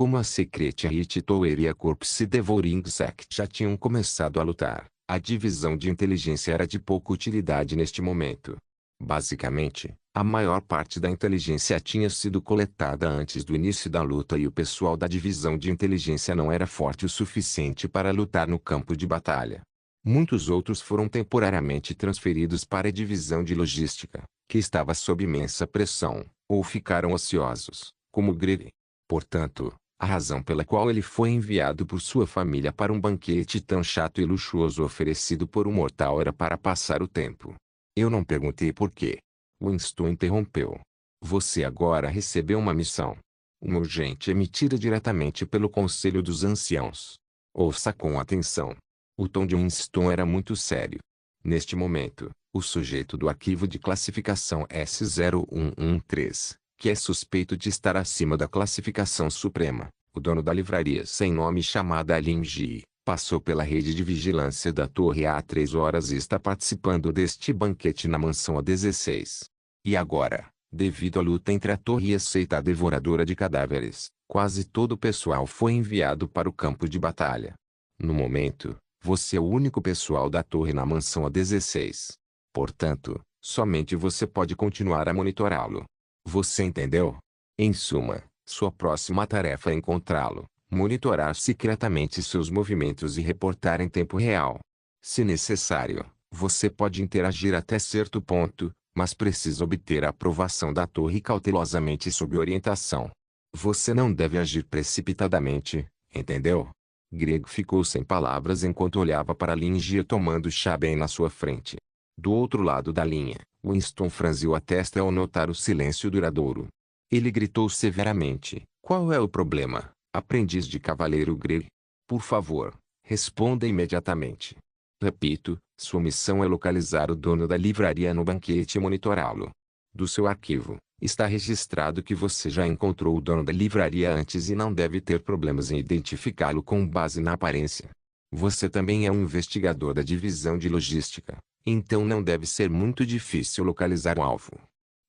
Como a Secret Hightower e a Corpse Devouring Sect já tinham começado a lutar, a divisão de inteligência era de pouca utilidade neste momento. Basicamente, a maior parte da inteligência tinha sido coletada antes do início da luta e o pessoal da divisão de inteligência não era forte o suficiente para lutar no campo de batalha. Muitos outros foram temporariamente transferidos para a divisão de logística, que estava sob imensa pressão, ou ficaram ociosos, como Greg. Portanto, a razão pela qual ele foi enviado por sua família para um banquete tão chato e luxuoso oferecido por um mortal era para passar o tempo. Eu não perguntei por quê. Winston interrompeu. Você agora recebeu uma missão. Uma urgente emitida diretamente pelo Conselho dos Anciãos. Ouça com atenção. O tom de Winston era muito sério. Neste momento, o sujeito do arquivo de classificação S0113, que é suspeito de estar acima da classificação suprema, o dono da livraria sem nome chamada Lin Ji, passou pela rede de vigilância da torre há 3 horas e está participando deste banquete na mansão A16. E agora, devido à luta entre a torre e a seita devoradora de cadáveres, quase todo o pessoal foi enviado para o campo de batalha. No momento, você é o único pessoal da torre na mansão A16. Portanto, somente você pode continuar a monitorá-lo. Você entendeu? Em suma, sua próxima tarefa é encontrá-lo, monitorar secretamente seus movimentos e reportar em tempo real. Se necessário, você pode interagir até certo ponto, mas precisa obter a aprovação da torre cautelosamente sob orientação. Você não deve agir precipitadamente, entendeu? Greg ficou sem palavras enquanto olhava para Lin Jie tomando chá bem na sua frente. Do outro lado da linha, Winston franziu a testa ao notar o silêncio duradouro. Ele gritou severamente: qual é o problema, aprendiz de cavaleiro Greg? Por favor, responda imediatamente. Repito, sua missão é localizar o dono da livraria no banquete e monitorá-lo. Do seu arquivo, está registrado que você já encontrou o dono da livraria antes e não deve ter problemas em identificá-lo com base na aparência. Você também é um investigador da divisão de logística, então não deve ser muito difícil localizar o alvo.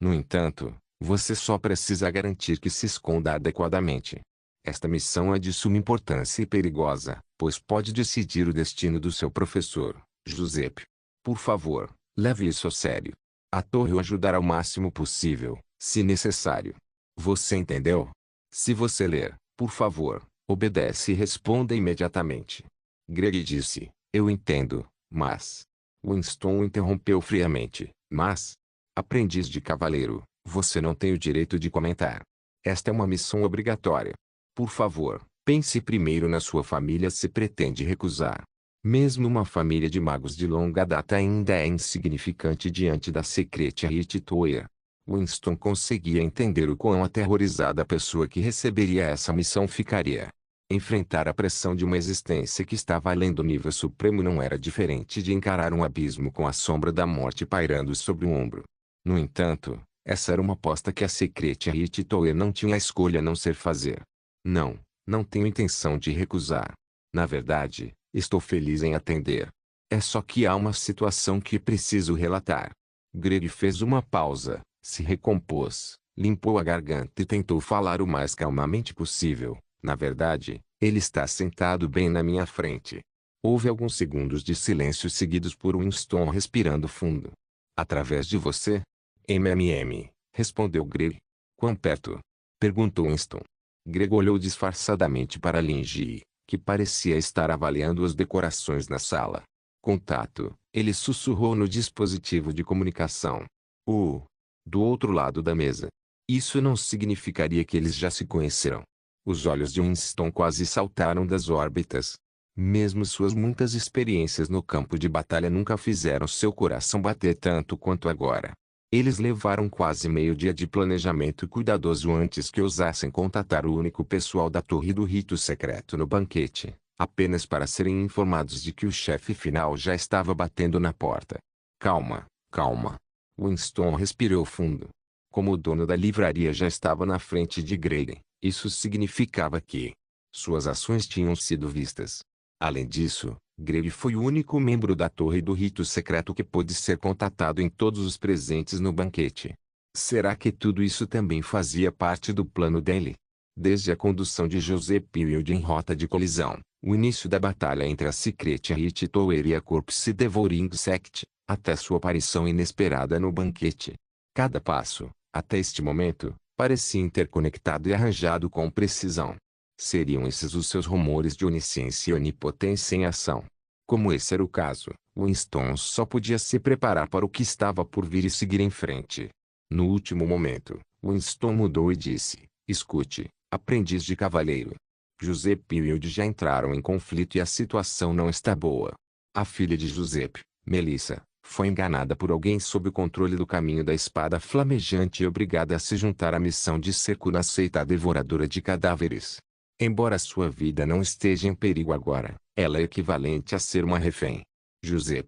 No entanto, você só precisa garantir que se esconda adequadamente. Esta missão é de suma importância e perigosa, pois pode decidir o destino do seu professor, Giuseppe. Por favor, leve isso a sério. A torre o ajudará o máximo possível, se necessário. Você entendeu? Se você ler, por favor, obedece e responda imediatamente. Greg disse: eu entendo, mas... Winston o interrompeu friamente: mas... aprendiz de cavaleiro, você não tem o direito de comentar. Esta é uma missão obrigatória. Por favor, pense primeiro na sua família se pretende recusar. Mesmo uma família de magos de longa data ainda é insignificante diante da Secret Hightower. Winston conseguia entender o quão aterrorizada a pessoa que receberia essa missão ficaria. Enfrentar a pressão de uma existência que estava além do nível supremo não era diferente de encarar um abismo com a sombra da morte pairando sobre o ombro. No entanto, essa era uma aposta que a Secret Hightower não tinha a escolha a não ser fazer. Não, não tenho intenção de recusar. Na verdade, estou feliz em atender. É só que há uma situação que preciso relatar. Greg fez uma pausa, se recompôs, limpou a garganta e tentou falar o mais calmamente possível. Na verdade, ele está sentado bem na minha frente. Houve alguns segundos de silêncio seguidos por Winston respirando fundo. Através de você? Respondeu Greg. Quão perto? Perguntou Winston. Greg olhou disfarçadamente para Lin Jie, que parecia estar avaliando as decorações na sala. Contato, ele sussurrou no dispositivo de comunicação. Do outro lado da mesa. Isso não significaria que eles já se conheceram. Os olhos de Winston quase saltaram das órbitas. Mesmo suas muitas experiências no campo de batalha nunca fizeram seu coração bater tanto quanto agora. Eles levaram quase meio dia de planejamento cuidadoso antes que ousassem contatar o único pessoal da torre do rito secreto no banquete, apenas para serem informados de que o chefe final já estava batendo na porta. Calma, calma. Winston respirou fundo. Como o dono da livraria já estava na frente de Greg, isso significava que suas ações tinham sido vistas. Além disso, Greg foi o único membro da torre do rito secreto que pôde ser contatado em todos os presentes no banquete. Será que tudo isso também fazia parte do plano dele? Desde a condução de José Wilde em rota de colisão, o início da batalha entre a Secret Hit Tower e a Corpse Devouring Sect, até sua aparição inesperada no banquete. Cada passo, até este momento, parecia interconectado e arranjado com precisão. Seriam esses os seus rumores de onisciência e onipotência em ação? Como esse era o caso, Winston só podia se preparar para o que estava por vir e seguir em frente. No último momento, Winston mudou e disse: escute, aprendiz de cavaleiro. José e Wilde já entraram em conflito e a situação não está boa. A filha de José, Melissa, foi enganada por alguém sob o controle do caminho da espada flamejante e obrigada a se juntar à missão de Sekuna Seita, a devoradora de cadáveres. Embora sua vida não esteja em perigo agora, ela é equivalente a ser uma refém. José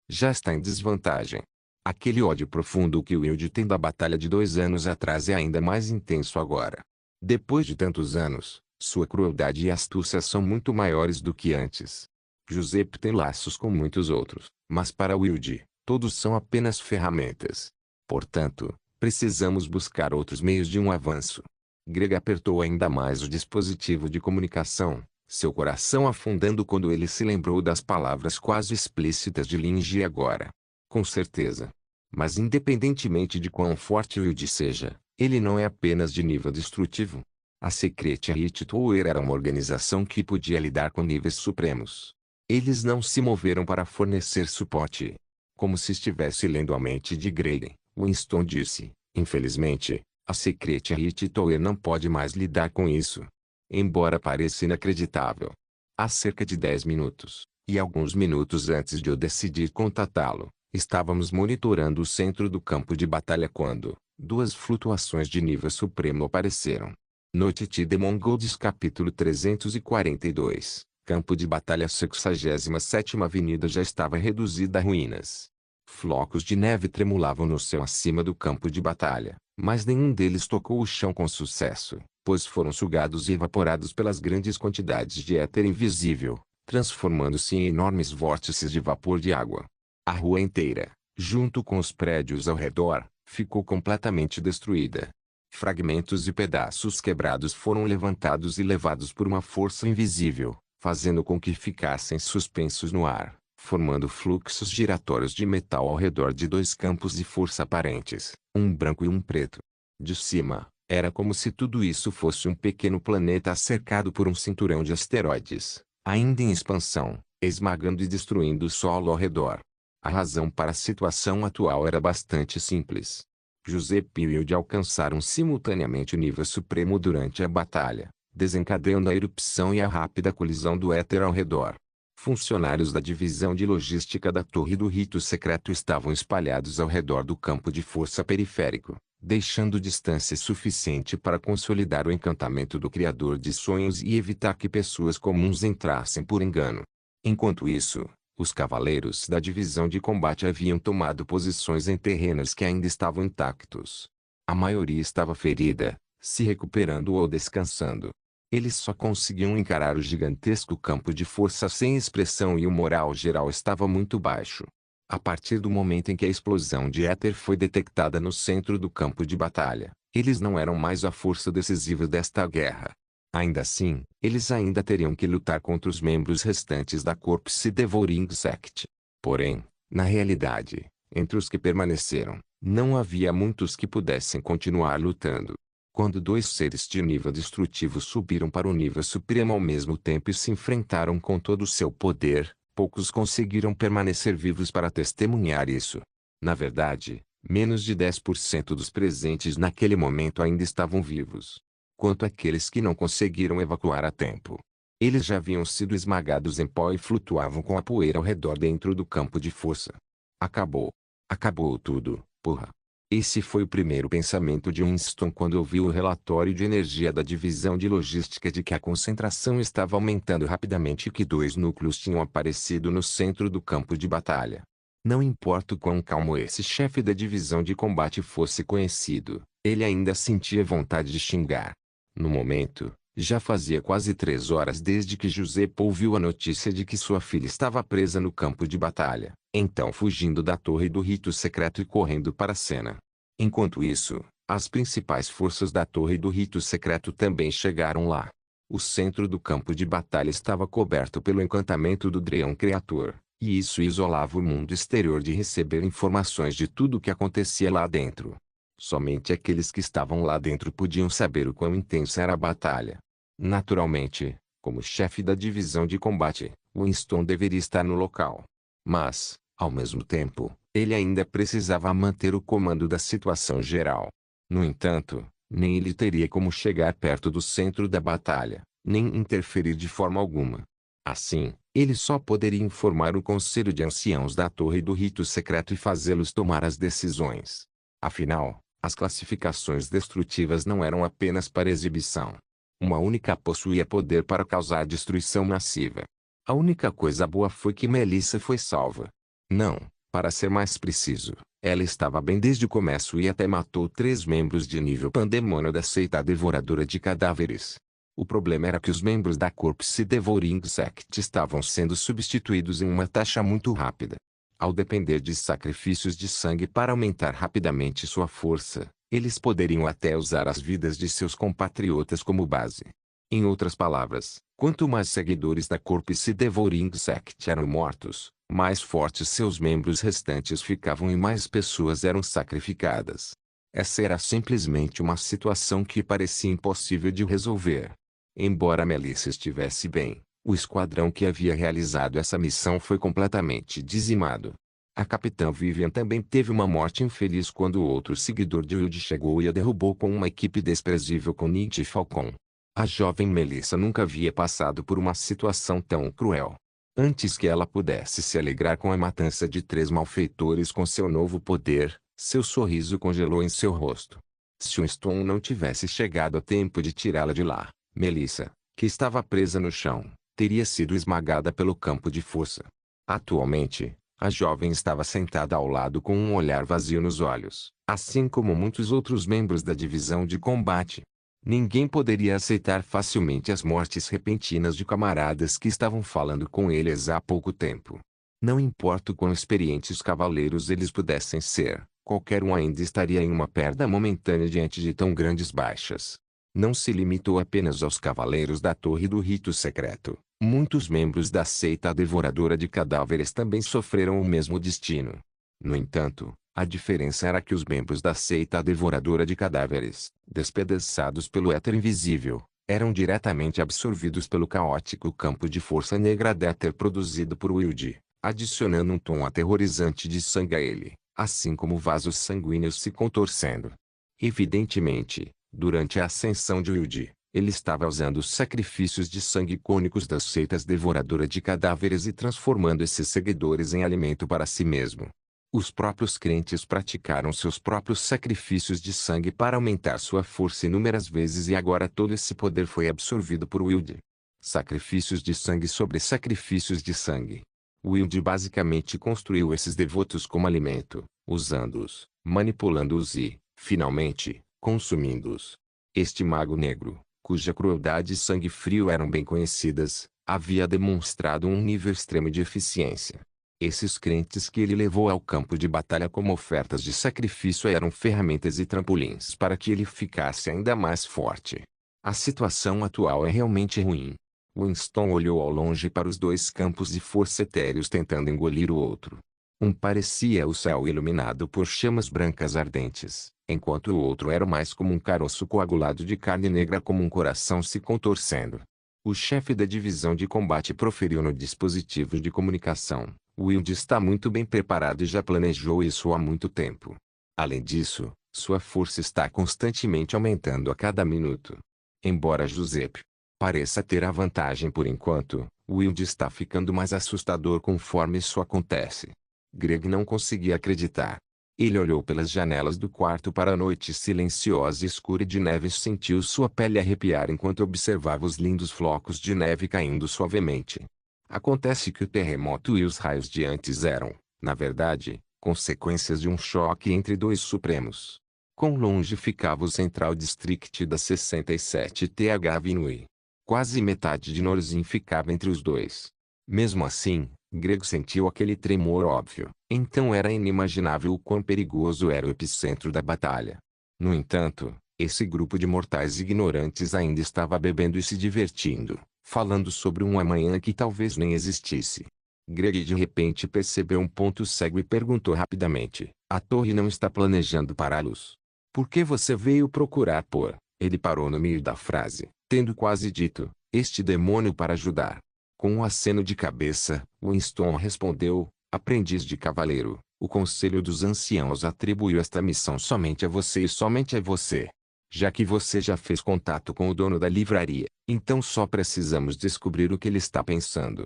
já está em desvantagem. Aquele ódio profundo que Wilde tem da batalha de 2 anos atrás é ainda mais intenso agora. Depois de tantos anos, sua crueldade e astúcia são muito maiores do que antes. José tem laços com muitos outros, mas para Wilde, todos são apenas ferramentas. Portanto, precisamos buscar outros meios de um avanço. Greg apertou ainda mais o dispositivo de comunicação, seu coração afundando quando ele se lembrou das palavras quase explícitas de Linji agora. Com certeza. Mas independentemente de quão forte Wilde seja, ele não é apenas de nível destrutivo. A Secret Hit Tower era uma organização que podia lidar com níveis supremos. Eles não se moveram para fornecer suporte. Como se estivesse lendo a mente de Greg, Winston disse: infelizmente, a Secret Hit Tower não pode mais lidar com isso. Embora pareça inacreditável. Há cerca de 10 minutos, e alguns minutos antes de eu decidir contatá-lo, estávamos monitorando o centro do campo de batalha quando 2 flutuações de nível supremo apareceram. Noite de Mongols capítulo 342. Campo de batalha 67ª avenida já estava reduzida a ruínas. Flocos de neve tremulavam no céu acima do campo de batalha, mas nenhum deles tocou o chão com sucesso, pois foram sugados e evaporados pelas grandes quantidades de éter invisível, transformando-se em enormes vórtices de vapor de água. A rua inteira, junto com os prédios ao redor, ficou completamente destruída. Fragmentos e pedaços quebrados foram levantados e levados por uma força invisível, fazendo com que ficassem suspensos no ar, formando fluxos giratórios de metal ao redor de 2 campos de força aparentes, um branco e um preto. De cima, era como se tudo isso fosse um pequeno planeta cercado por um cinturão de asteroides, ainda em expansão, esmagando e destruindo o solo ao redor. A razão para a situação atual era bastante simples. José e Wilde alcançaram simultaneamente o nível supremo durante a batalha, desencadeando a erupção e a rápida colisão do éter ao redor. Funcionários da divisão de logística da Torre do Rito Secreto estavam espalhados ao redor do campo de força periférico, deixando distância suficiente para consolidar o encantamento do Criador de Sonhos e evitar que pessoas comuns entrassem por engano. Enquanto isso, os cavaleiros da divisão de combate haviam tomado posições em terrenos que ainda estavam intactos. A maioria estava ferida, se recuperando ou descansando. Eles só conseguiam encarar o gigantesco campo de força sem expressão e o moral geral estava muito baixo. A partir do momento em que a explosão de éter foi detectada no centro do campo de batalha, eles não eram mais a força decisiva desta guerra. Ainda assim, eles ainda teriam que lutar contra os membros restantes da Corpse Devouring Sect. Porém, na realidade, entre os que permaneceram, não havia muitos que pudessem continuar lutando. Quando 2 seres de nível destrutivo subiram para o nível supremo ao mesmo tempo e se enfrentaram com todo o seu poder, poucos conseguiram permanecer vivos para testemunhar isso. Na verdade, menos de 10% dos presentes naquele momento ainda estavam vivos. Quanto àqueles que não conseguiram evacuar a tempo, eles já haviam sido esmagados em pó e flutuavam com a poeira ao redor dentro do campo de força. Acabou. Acabou tudo, porra. Esse foi o primeiro pensamento de Winston quando ouviu o relatório de energia da divisão de logística de que a concentração estava aumentando rapidamente e que 2 núcleos tinham aparecido no centro do campo de batalha. Não importa o quão calmo esse chefe da divisão de combate fosse conhecido, ele ainda sentia vontade de xingar. No momento, já fazia quase 3 horas desde que José ouviu a notícia de que sua filha estava presa no campo de batalha, então fugindo da Torre do Rito Secreto e correndo para a cena. Enquanto isso, As principais forças da Torre do Rito Secreto também chegaram lá. O centro do campo de batalha estava coberto pelo encantamento do Dragão Criator, e isso isolava o mundo exterior de receber informações de tudo o que acontecia lá dentro. Somente aqueles que estavam lá dentro podiam saber o quão intensa era a batalha. Naturalmente, como chefe da divisão de combate, Winston deveria estar no local. Mas, ao mesmo tempo, ele ainda precisava manter o comando da situação geral. No entanto, nem ele teria como chegar perto do centro da batalha, nem interferir de forma alguma. Assim, ele só poderia informar o Conselho de Anciãos da Torre do Rito Secreto e fazê-los tomar as decisões. Afinal, as classificações destrutivas não eram apenas para exibição. Uma única possuía poder para causar destruição massiva. A única coisa boa foi que Melissa foi salva. Não, para ser mais preciso, ela estava bem desde o começo e até matou 3 membros de nível pandemônio da seita devoradora de cadáveres. O problema era que os membros da Corpse Devouring Sect estavam sendo substituídos em uma taxa muito rápida. Ao depender de sacrifícios de sangue para aumentar rapidamente sua força, eles poderiam até usar as vidas de seus compatriotas como base. Em outras palavras, quanto mais seguidores da Corpse Devouring Sect eram mortos, mais fortes seus membros restantes ficavam e mais pessoas eram sacrificadas. Essa era simplesmente uma situação que parecia impossível de resolver. Embora Melissa estivesse bem, o esquadrão que havia realizado essa missão foi completamente dizimado. A Capitã Vivian também teve uma morte infeliz quando outro seguidor de Wilde chegou e a derrubou com uma equipe desprezível com Nietzsche e Falcon. A jovem Melissa nunca havia passado por uma situação tão cruel. Antes que ela pudesse se alegrar com a matança de 3 malfeitores com seu novo poder, seu sorriso congelou em seu rosto. Se Winston não tivesse chegado a tempo de tirá-la de lá, Melissa, que estava presa no chão, teria sido esmagada pelo campo de força. Atualmente, a jovem estava sentada ao lado com um olhar vazio nos olhos, assim como muitos outros membros da divisão de combate. Ninguém poderia aceitar facilmente as mortes repentinas de camaradas que estavam falando com eles há pouco tempo. Não importa o quão experientes cavaleiros eles pudessem ser, qualquer um ainda estaria em uma perda momentânea diante de tão grandes baixas. Não se limitou apenas aos cavaleiros da Torre do Rito Secreto. Muitos membros da seita devoradora de cadáveres também sofreram o mesmo destino. No entanto, a diferença era que os membros da seita devoradora de cadáveres, despedaçados pelo éter invisível, eram diretamente absorvidos pelo caótico campo de força negra d'éter produzido por Wilde, adicionando um tom aterrorizante de sangue a ele, assim como vasos sanguíneos se contorcendo. Evidentemente, durante a ascensão de Wilde, ele estava usando os sacrifícios de sangue icônicos das seitas devoradoras de cadáveres e transformando esses seguidores em alimento para si mesmo. Os próprios crentes praticaram seus próprios sacrifícios de sangue para aumentar sua força inúmeras vezes e agora todo esse poder foi absorvido por Wilde. Sacrifícios de sangue sobre sacrifícios de sangue. Wilde basicamente construiu esses devotos como alimento, usando-os, manipulando-os e, finalmente, consumindo-os. Este mago negro, cuja crueldade e sangue frio eram bem conhecidas, havia demonstrado um nível extremo de eficiência. Esses crentes que ele levou ao campo de batalha como ofertas de sacrifício eram ferramentas e trampolins para que ele ficasse ainda mais forte. A situação atual é realmente ruim. Winston olhou ao longe para os 2 campos de força etéreos tentando engolir o outro. Um parecia o céu iluminado por chamas brancas ardentes, enquanto o outro era mais como um caroço coagulado de carne negra como um coração se contorcendo. O chefe da divisão de combate proferiu no dispositivo de comunicação: Wilde está muito bem preparado e já planejou isso há muito tempo. Além disso, sua força está constantemente aumentando a cada minuto. Embora Giuseppe pareça ter a vantagem por enquanto, Wilde está ficando mais assustador conforme isso acontece. Greg não conseguia acreditar. Ele olhou pelas janelas do quarto para a noite silenciosa e escura de neve e sentiu sua pele arrepiar enquanto observava os lindos flocos de neve caindo suavemente. Acontece que o terremoto e os raios de antes eram, na verdade, consequências de um choque entre 2 supremos. Quão longe ficava o Central District da 67 TH Avenue? Quase metade de Norzin ficava entre os dois. Mesmo assim, Greg sentiu aquele tremor óbvio. Então era inimaginável o quão perigoso era o epicentro da batalha. No entanto, esse grupo de mortais ignorantes ainda estava bebendo e se divertindo, falando sobre um amanhã que talvez nem existisse. Greg de repente percebeu um ponto cego e perguntou rapidamente: a torre não está planejando pará-los? Por que você veio procurar por... Ele parou no meio da frase, tendo quase dito, este demônio para ajudar. Com um aceno de cabeça, Winston respondeu: aprendiz de cavaleiro, o Conselho dos Anciãos atribuiu esta missão somente a você e somente a você. Já que você já fez contato com o dono da livraria, então só precisamos descobrir o que ele está pensando.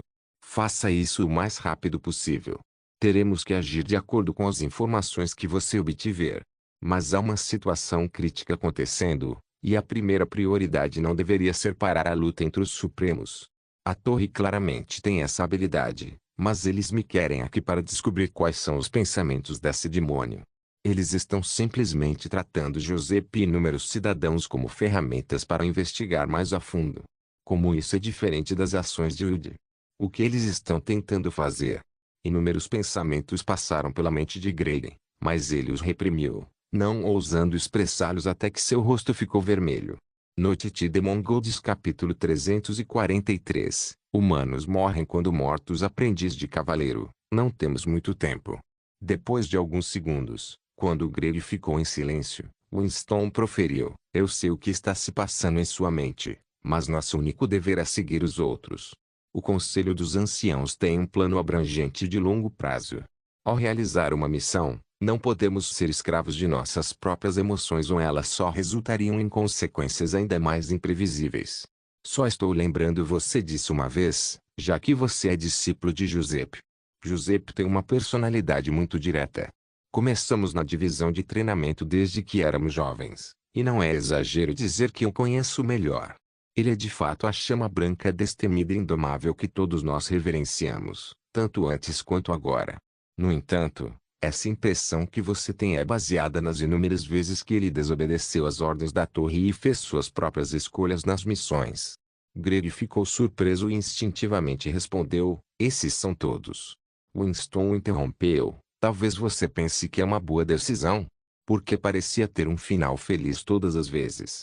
Faça isso o mais rápido possível. Teremos que agir de acordo com as informações que você obtiver. Mas há uma situação crítica acontecendo, e a primeira prioridade não deveria ser parar a luta entre os Supremos. A torre claramente tem essa habilidade, mas eles me querem aqui para descobrir quais são os pensamentos desse demônio. Eles estão simplesmente tratando Giuseppe e inúmeros cidadãos como ferramentas para investigar mais a fundo. Como isso é diferente das ações de Wood? O que eles estão tentando fazer? Inúmeros pensamentos passaram pela mente de Grayden, mas ele os reprimiu, não ousando expressá-los até que seu rosto ficou vermelho. Noite de Mongols capítulo 343. Humanos morrem quando mortos. Aprendiz de cavaleiro, não temos muito tempo. Depois de alguns segundos, quando Greg ficou em silêncio, Winston proferiu: eu sei o que está se passando em sua mente, mas nosso único dever é seguir os outros. O Conselho dos Anciãos tem um plano abrangente de longo prazo. Ao realizar uma missão, não podemos ser escravos de nossas próprias emoções ou elas só resultariam em consequências ainda mais imprevisíveis. Só estou lembrando você disso uma vez, já que você é discípulo de Giuseppe. Giuseppe tem uma personalidade muito direta. Começamos na divisão de treinamento desde que éramos jovens, e não é exagero dizer que o conheço melhor. Ele é de fato a chama branca destemida e indomável que todos nós reverenciamos, tanto antes quanto agora. No entanto, essa impressão que você tem é baseada nas inúmeras vezes que ele desobedeceu às ordens da torre e fez suas próprias escolhas nas missões. Greg ficou surpreso e instintivamente respondeu: esses são todos. Winston o interrompeu: talvez você pense que é uma boa decisão, porque parecia ter um final feliz todas as vezes.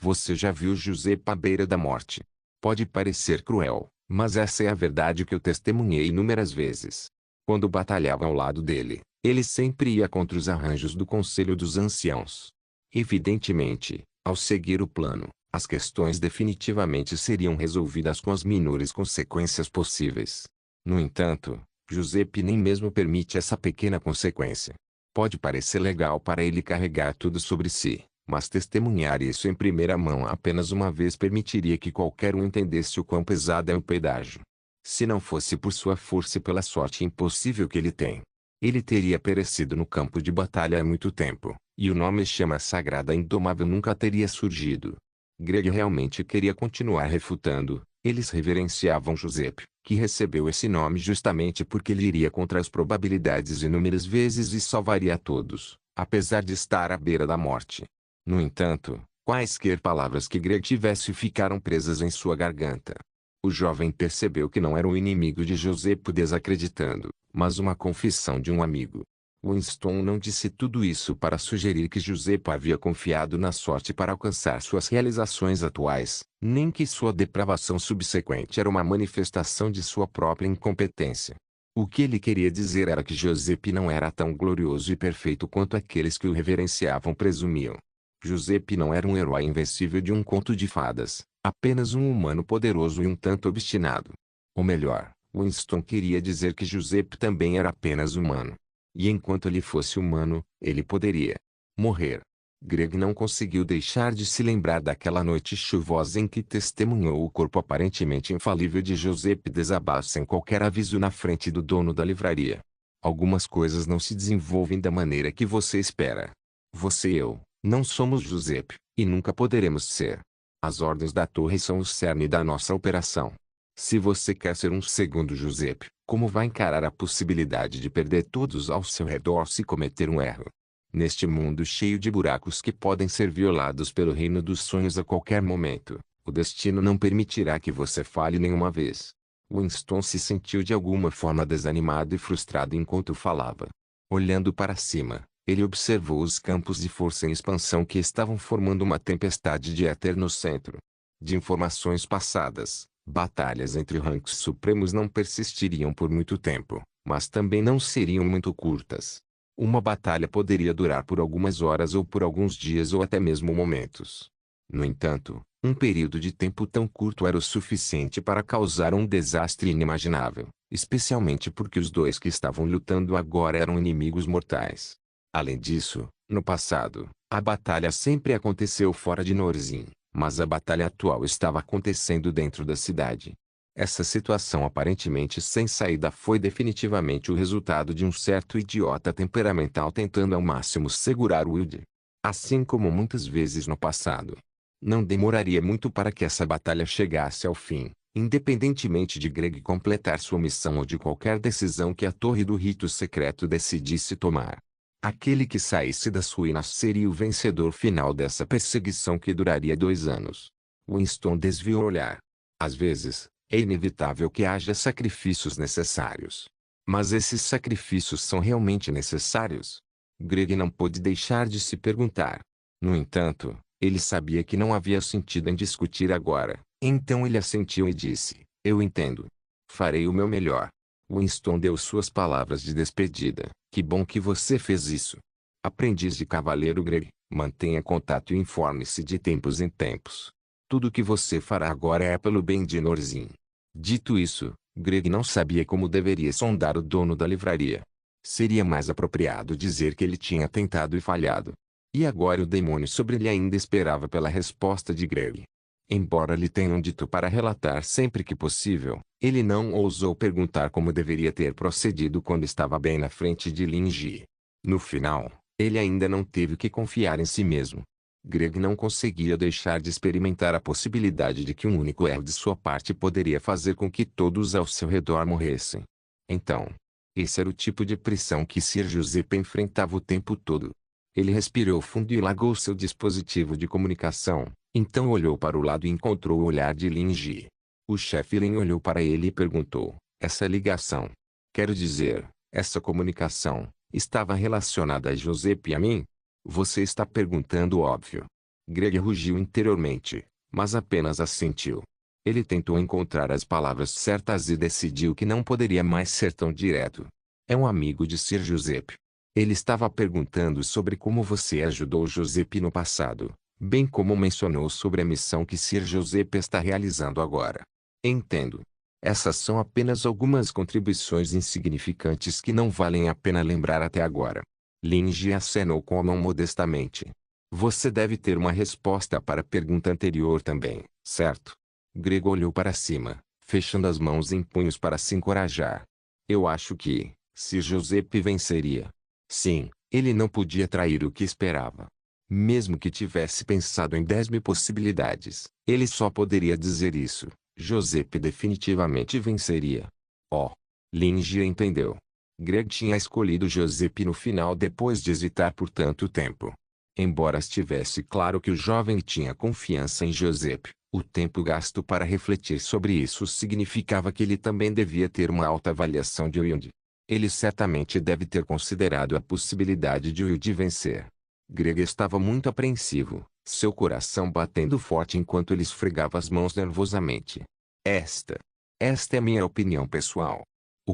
Você já viu Giuseppe à beira da morte. Pode parecer cruel, mas essa é a verdade que eu testemunhei inúmeras vezes. Quando batalhava ao lado dele, ele sempre ia contra os arranjos do Conselho dos Anciãos. Evidentemente, ao seguir o plano, as questões definitivamente seriam resolvidas com as menores consequências possíveis. No entanto, Giuseppe nem mesmo permite essa pequena consequência. Pode parecer legal para ele carregar tudo sobre si, mas testemunhar isso em primeira mão apenas uma vez permitiria que qualquer um entendesse o quão pesado é o pedágio. Se não fosse por sua força e pela sorte impossível que ele tem, ele teria perecido no campo de batalha há muito tempo, e o nome Chama Sagrada Indomável nunca teria surgido. Greg realmente queria continuar refutando. Eles reverenciavam Giuseppe, que recebeu esse nome justamente porque ele iria contra as probabilidades inúmeras vezes e salvaria a todos, apesar de estar à beira da morte. No entanto, quaisquer palavras que Greg tivesse ficaram presas em sua garganta. O jovem percebeu que não era um inimigo de Giuseppe desacreditando, mas uma confissão de um amigo. Winston não disse tudo isso para sugerir que Giuseppe havia confiado na sorte para alcançar suas realizações atuais, nem que sua depravação subsequente era uma manifestação de sua própria incompetência. O que ele queria dizer era que Giuseppe não era tão glorioso e perfeito quanto aqueles que o reverenciavam presumiam. Giuseppe não era um herói invencível de um conto de fadas, apenas um humano poderoso e um tanto obstinado. Ou melhor, Winston queria dizer que Giuseppe também era apenas humano. E enquanto ele fosse humano, ele poderia morrer. Greg não conseguiu deixar de se lembrar daquela noite chuvosa em que testemunhou o corpo aparentemente infalível de Giuseppe desabar sem qualquer aviso na frente do dono da livraria. Algumas coisas não se desenvolvem da maneira que você espera. Você e eu não somos Giuseppe, e nunca poderemos ser. As ordens da torre são o cerne da nossa operação. Se você quer ser um segundo Giuseppe, como vai encarar a possibilidade de perder todos ao seu redor se cometer um erro? Neste mundo cheio de buracos que podem ser violados pelo reino dos sonhos a qualquer momento, o destino não permitirá que você falhe nenhuma vez. Winston se sentiu de alguma forma desanimado e frustrado enquanto falava. Olhando para cima, Ele observou os campos de força em expansão que estavam formando uma tempestade de éter no centro. De informações passadas, batalhas entre ranks supremos não persistiriam por muito tempo, mas também não seriam muito curtas. Uma batalha poderia durar por algumas horas ou por alguns dias ou até mesmo momentos. No entanto, um período de tempo tão curto era o suficiente para causar um desastre inimaginável, especialmente porque os dois que estavam lutando agora eram inimigos mortais. Além disso, no passado, a batalha sempre aconteceu fora de Norzim, mas a batalha atual estava acontecendo dentro da cidade. Essa situação aparentemente sem saída foi definitivamente o resultado de um certo idiota temperamental tentando ao máximo segurar Wild. Assim como muitas vezes no passado. Não demoraria muito para que essa batalha chegasse ao fim, independentemente de Greg completar sua missão ou de qualquer decisão que a Torre do Rito Secreto decidisse tomar. Aquele que saísse das ruínas seria o vencedor final dessa perseguição que duraria 2 anos. Winston desviou o olhar. Às vezes, é inevitável que haja sacrifícios necessários. Mas esses sacrifícios são realmente necessários? Greg não pôde deixar de se perguntar. No entanto, ele sabia que não havia sentido em discutir agora, então ele assentiu e disse, eu entendo. Farei o meu melhor. Winston deu suas palavras de despedida. Que bom que você fez isso. Aprendiz de Cavaleiro Greg, mantenha contato e informe-se de tempos em tempos. Tudo o que você fará agora é pelo bem de Norzim. Dito isso, Greg não sabia como deveria sondar o dono da livraria. Seria mais apropriado dizer que ele tinha tentado e falhado. E agora o demônio sobre ele ainda esperava pela resposta de Greg. Embora lhe tenham dito para relatar sempre que possível, ele não ousou perguntar como deveria ter procedido quando estava bem na frente de Lin Ji. No final, ele ainda não teve que confiar em si mesmo. Greg não conseguia deixar de experimentar a possibilidade de que um único erro de sua parte poderia fazer com que todos ao seu redor morressem. Então, esse era o tipo de pressão que Sir Giuseppe enfrentava o tempo todo. Ele respirou fundo e largou seu dispositivo de comunicação, então olhou para o lado e encontrou o olhar de Lin Ji. O chefe Lin olhou para ele e perguntou, essa ligação, quero dizer, essa comunicação, estava relacionada a Giuseppe e a mim? Você está perguntando o óbvio. Greg rugiu interiormente, mas apenas assentiu. Ele tentou encontrar as palavras certas e decidiu que não poderia mais ser tão direto. É um amigo de Sir Giuseppe. Ele estava perguntando sobre como você ajudou Giuseppe no passado, bem como mencionou sobre a missão que Sir Giuseppe está realizando agora. Entendo. Essas são apenas algumas contribuições insignificantes que não valem a pena lembrar até agora. Lin Ji acenou com a mão modestamente. Você deve ter uma resposta para a pergunta anterior também, certo? Greg olhou para cima, fechando as mãos em punhos para se encorajar. Eu acho que, se Giuseppe venceria. Sim, ele não podia trair o que esperava. Mesmo que tivesse pensado em 10.000 possibilidades, ele só poderia dizer isso. Giuseppe definitivamente venceria. Oh! Lin Ji entendeu. Greg tinha escolhido Giuseppe no final depois de hesitar por tanto tempo. Embora estivesse claro que o jovem tinha confiança em Giuseppe, o tempo gasto para refletir sobre isso significava que ele também devia ter uma alta avaliação de Wild. Ele certamente deve ter considerado a possibilidade de Wild vencer. Greg estava muito apreensivo, seu coração batendo forte enquanto ele esfregava as mãos nervosamente. Esta é minha opinião pessoal. O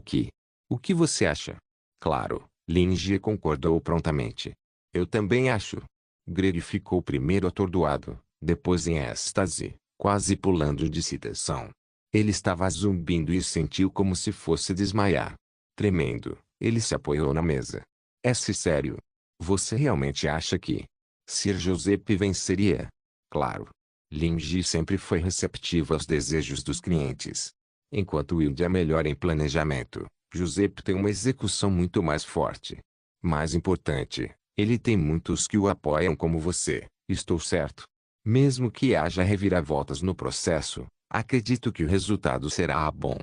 que você acha? Claro, Lin Ji concordou prontamente. Eu também acho. Greg ficou primeiro atordoado, depois em êxtase, quase pulando de excitação. Ele estava zumbindo e sentiu como se fosse desmaiar. Tremendo, ele se apoiou na mesa. É-se sério? Você realmente acha que Sir Giuseppe venceria? Claro. Lin Ji sempre foi receptivo aos desejos dos clientes. Enquanto Wild é melhor em planejamento, Giuseppe tem uma execução muito mais forte. Mais importante, ele tem muitos que o apoiam como você, estou certo? Mesmo que haja reviravoltas no processo, acredito que o resultado será bom.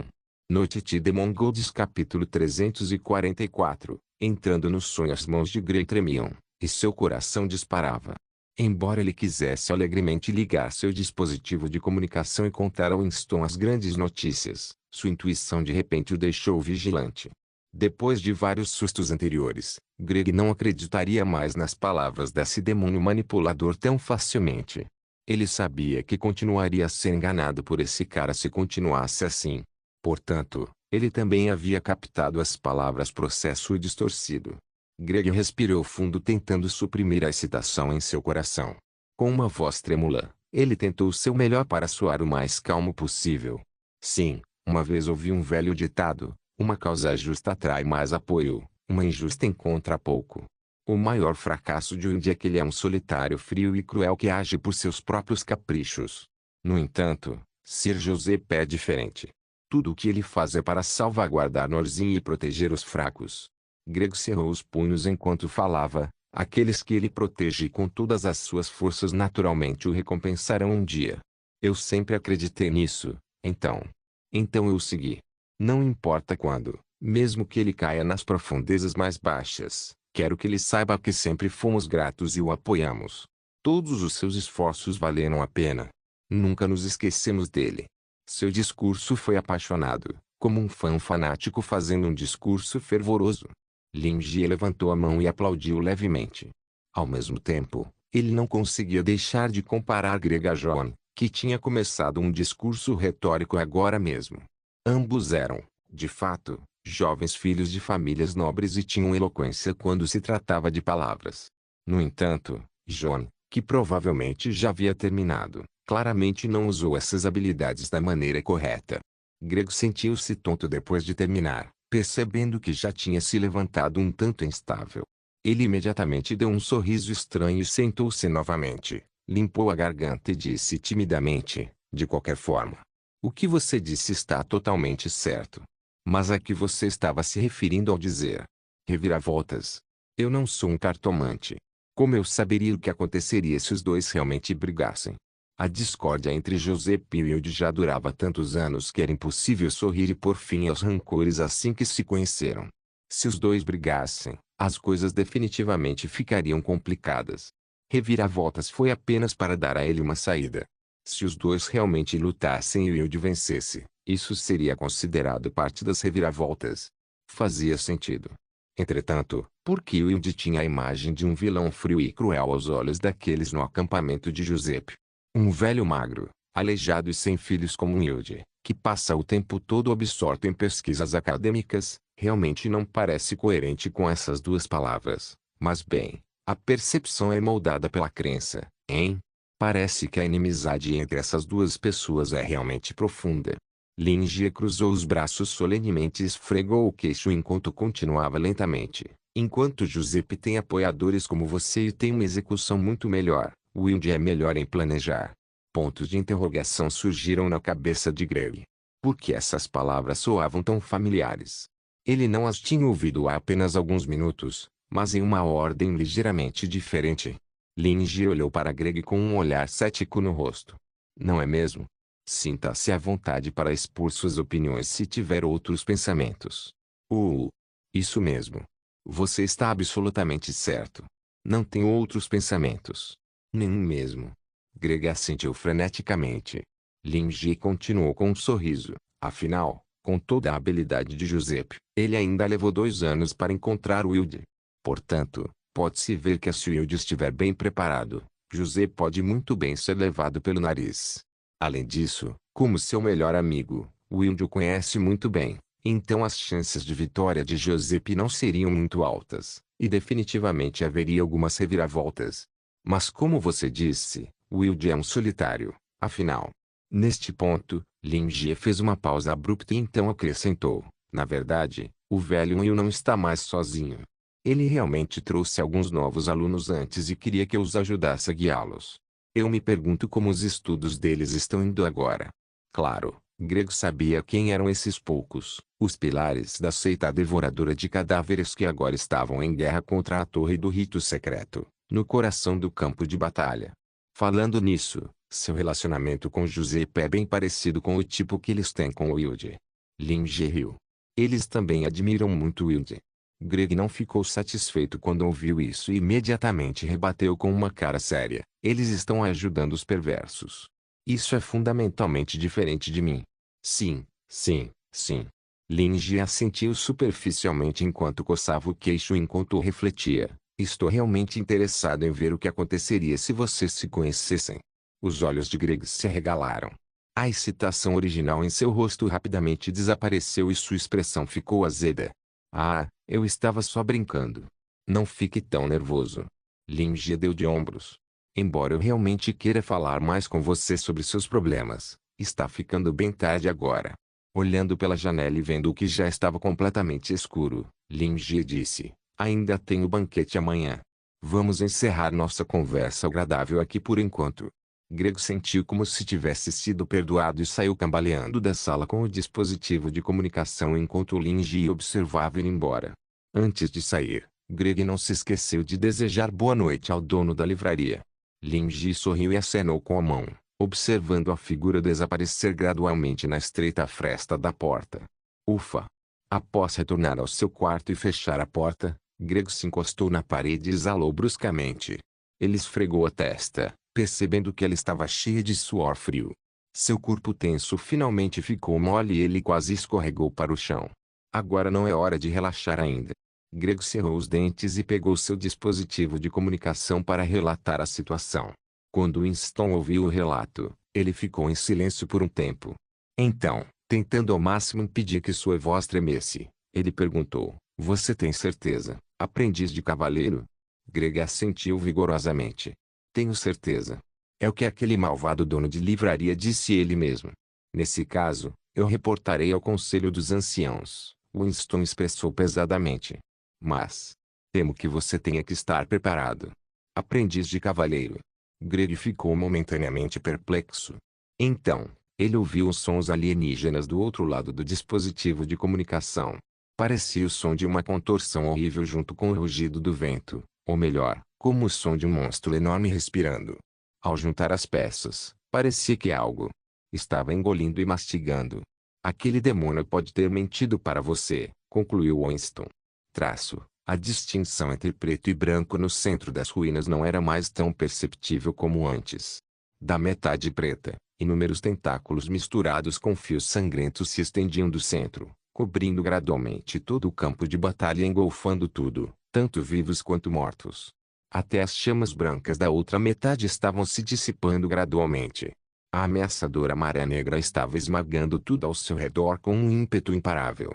Noite de Mongols capítulo 344. Entrando no sonho as mãos de Grey tremiam, e seu coração disparava. Embora ele quisesse alegremente ligar seu dispositivo de comunicação e contar a Winston as grandes notícias, sua intuição de repente o deixou vigilante. Depois de vários sustos anteriores, Greg não acreditaria mais nas palavras desse demônio manipulador tão facilmente. Ele sabia que continuaria a ser enganado por esse cara se continuasse assim. Portanto, ele também havia captado as palavras processo distorcido. Greg respirou fundo tentando suprimir a excitação em seu coração. Com uma voz trêmula, ele tentou seu melhor para soar o mais calmo possível. Sim, uma vez ouvi um velho ditado: uma causa justa atrai mais apoio, uma injusta encontra pouco. O maior fracasso de Wilde é que ele é um solitário frio e cruel que age por seus próprios caprichos. No entanto, Sir Joseph é diferente. Tudo o que ele faz é para salvaguardar Norzinho e proteger os fracos. Greg cerrou os punhos enquanto falava. Aqueles que ele protege com todas as suas forças naturalmente o recompensarão um dia. Eu sempre acreditei nisso, então. Então eu o segui. Não importa quando, mesmo que ele caia nas profundezas mais baixas, quero que ele saiba que sempre fomos gratos e o apoiamos. Todos os seus esforços valeram a pena. Nunca nos esquecemos dele. Seu discurso foi apaixonado, como um fã fanático fazendo um discurso fervoroso. Lin Jie levantou a mão e aplaudiu levemente. Ao mesmo tempo, ele não conseguia deixar de comparar Greg a John, que tinha começado um discurso retórico agora mesmo. Ambos eram, de fato, jovens filhos de famílias nobres e tinham eloquência quando se tratava de palavras. No entanto, John, que provavelmente já havia terminado, claramente não usou essas habilidades da maneira correta. Greg sentiu-se tonto depois de terminar, percebendo que já tinha se levantado um tanto instável. Ele imediatamente deu um sorriso estranho e sentou-se novamente, limpou a garganta e disse timidamente: de qualquer forma, o que você disse está totalmente certo. Mas a que você estava se referindo ao dizer reviravoltas? Eu não sou um cartomante. Como eu saberia o que aconteceria se os dois realmente brigassem? A discórdia entre José e Wilde já durava tantos anos que era impossível sorrir e pôr fim aos rancores assim que se conheceram. Se os dois brigassem, as coisas definitivamente ficariam complicadas. Reviravoltas foi apenas para dar a ele uma saída. Se os dois realmente lutassem e Wilde vencesse, isso seria considerado parte das reviravoltas. Fazia sentido. Entretanto, por que Wilde tinha a imagem de um vilão frio e cruel aos olhos daqueles no acampamento de Giuseppe? Um velho magro, aleijado e sem filhos como Wilde, que passa o tempo todo absorto em pesquisas acadêmicas, realmente não parece coerente com essas duas palavras. Mas bem, a percepção é moldada pela crença, hein? Parece que a inimizade entre essas duas pessoas é realmente profunda. Lin Jie cruzou os braços solenemente e esfregou o queixo enquanto continuava lentamente. Enquanto Giuseppe tem apoiadores como você e tem uma execução muito melhor, Wilde é melhor em planejar. Pontos de interrogação surgiram na cabeça de Greg. Por que essas palavras soavam tão familiares? Ele não as tinha ouvido há apenas alguns minutos, mas em uma ordem ligeiramente diferente. Lin Jie olhou para Greg com um olhar cético no rosto. Não é mesmo? Sinta-se à vontade para expor suas opiniões se tiver outros pensamentos. Isso mesmo. Você está absolutamente certo. Não tenho outros pensamentos. Nenhum mesmo. Greg assentiu freneticamente. Lin Jie continuou com um sorriso. Afinal, com toda a habilidade de Giuseppe, ele ainda levou 2 anos para encontrar Wilde. Portanto, pode-se ver que se Wilde estiver bem preparado, José pode muito bem ser levado pelo nariz. Além disso, como seu melhor amigo, Wilde o conhece muito bem, então as chances de vitória de Giuseppe não seriam muito altas, e definitivamente haveria algumas reviravoltas. Mas como você disse, Wilde é um solitário, afinal. Neste ponto, Lin Jie fez uma pausa abrupta e então acrescentou: na verdade, o velho Will não está mais sozinho. Ele realmente trouxe alguns novos alunos antes e queria que eu os ajudasse a guiá-los. Eu me pergunto como os estudos deles estão indo agora. Claro, Greg sabia quem eram esses poucos, os pilares da seita devoradora de cadáveres que agora estavam em guerra contra a Torre do Rito Secreto, no coração do campo de batalha. Falando nisso, seu relacionamento com Giuseppe é bem parecido com o tipo que eles têm com Wilde. Lin Jie riu. Eles também admiram muito Wilde. Greg não ficou satisfeito quando ouviu isso e imediatamente rebateu com uma cara séria: eles estão ajudando os perversos. Isso é fundamentalmente diferente de mim. Sim, sim, sim. Lin Ji assentiu superficialmente enquanto coçava o queixo enquanto refletia. Estou realmente interessado em ver o que aconteceria se vocês se conhecessem. Os olhos de Greg se arregalaram. A excitação original em seu rosto rapidamente desapareceu e sua expressão ficou azeda. Ah, eu estava só brincando. Não fique tão nervoso. Lin Ji deu de ombros. Embora eu realmente queira falar mais com você sobre seus problemas, está ficando bem tarde agora. Olhando pela janela e vendo o que já estava completamente escuro, Lin Ji disse: ainda tenho banquete amanhã. Vamos encerrar nossa conversa agradável aqui por enquanto. Greg sentiu como se tivesse sido perdoado e saiu cambaleando da sala com o dispositivo de comunicação enquanto Lin Ji observava ir embora. Antes de sair, Greg não se esqueceu de desejar boa noite ao dono da livraria. Lin Ji sorriu e acenou com a mão, observando a figura desaparecer gradualmente na estreita fresta da porta. Ufa! Após retornar ao seu quarto e fechar a porta, Greg se encostou na parede e exalou bruscamente. Ele esfregou a testa, percebendo que ela estava cheia de suor frio. Seu corpo tenso finalmente ficou mole e ele quase escorregou para o chão. Agora não é hora de relaxar ainda. Greg cerrou os dentes e pegou seu dispositivo de comunicação para relatar a situação. Quando Winston ouviu o relato, ele ficou em silêncio por um tempo. Então, tentando ao máximo impedir que sua voz tremesse, ele perguntou: você tem certeza, aprendiz de cavaleiro? Greg assentiu vigorosamente. Tenho certeza. É o que aquele malvado dono de livraria disse ele mesmo. Nesse caso, eu reportarei ao Conselho dos Anciãos, Winston expressou pesadamente. Mas temo que você tenha que estar preparado. Aprendiz de cavaleiro. Greg ficou momentaneamente perplexo. Então, ele ouviu os sons alienígenas do outro lado do dispositivo de comunicação. Parecia o som de uma contorção horrível junto com o rugido do vento, ou melhor, como o som de um monstro enorme respirando. Ao juntar as peças, parecia que algo estava engolindo e mastigando. Aquele demônio pode ter mentido para você, concluiu Winston. A distinção entre preto e branco no centro das ruínas não era mais tão perceptível como antes. Da metade preta, inúmeros tentáculos misturados com fios sangrentos se estendiam do centro, cobrindo gradualmente todo o campo de batalha e engolfando tudo, tanto vivos quanto mortos. Até as chamas brancas da outra metade estavam se dissipando gradualmente. A ameaçadora maré negra estava esmagando tudo ao seu redor com um ímpeto imparável.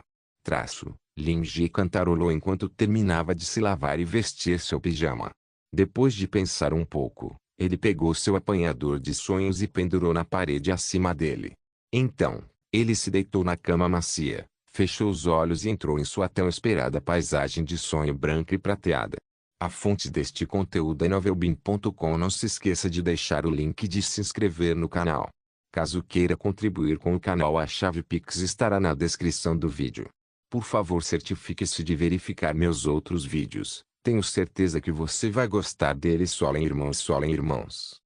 Lin Ji cantarolou enquanto terminava de se lavar e vestir seu pijama. Depois de pensar um pouco, ele pegou seu apanhador de sonhos e pendurou na parede acima dele. Então, ele se deitou na cama macia, fechou os olhos e entrou em sua tão esperada paisagem de sonho branca e prateada. A fonte deste conteúdo é novelbean.com. Não se esqueça de deixar o link de se inscrever no canal. Caso queira contribuir com o canal, a chave Pix estará na descrição do vídeo. Por favor, certifique-se de verificar meus outros vídeos. Tenho certeza que você vai gostar deles. Solem irmãos, solem irmãos.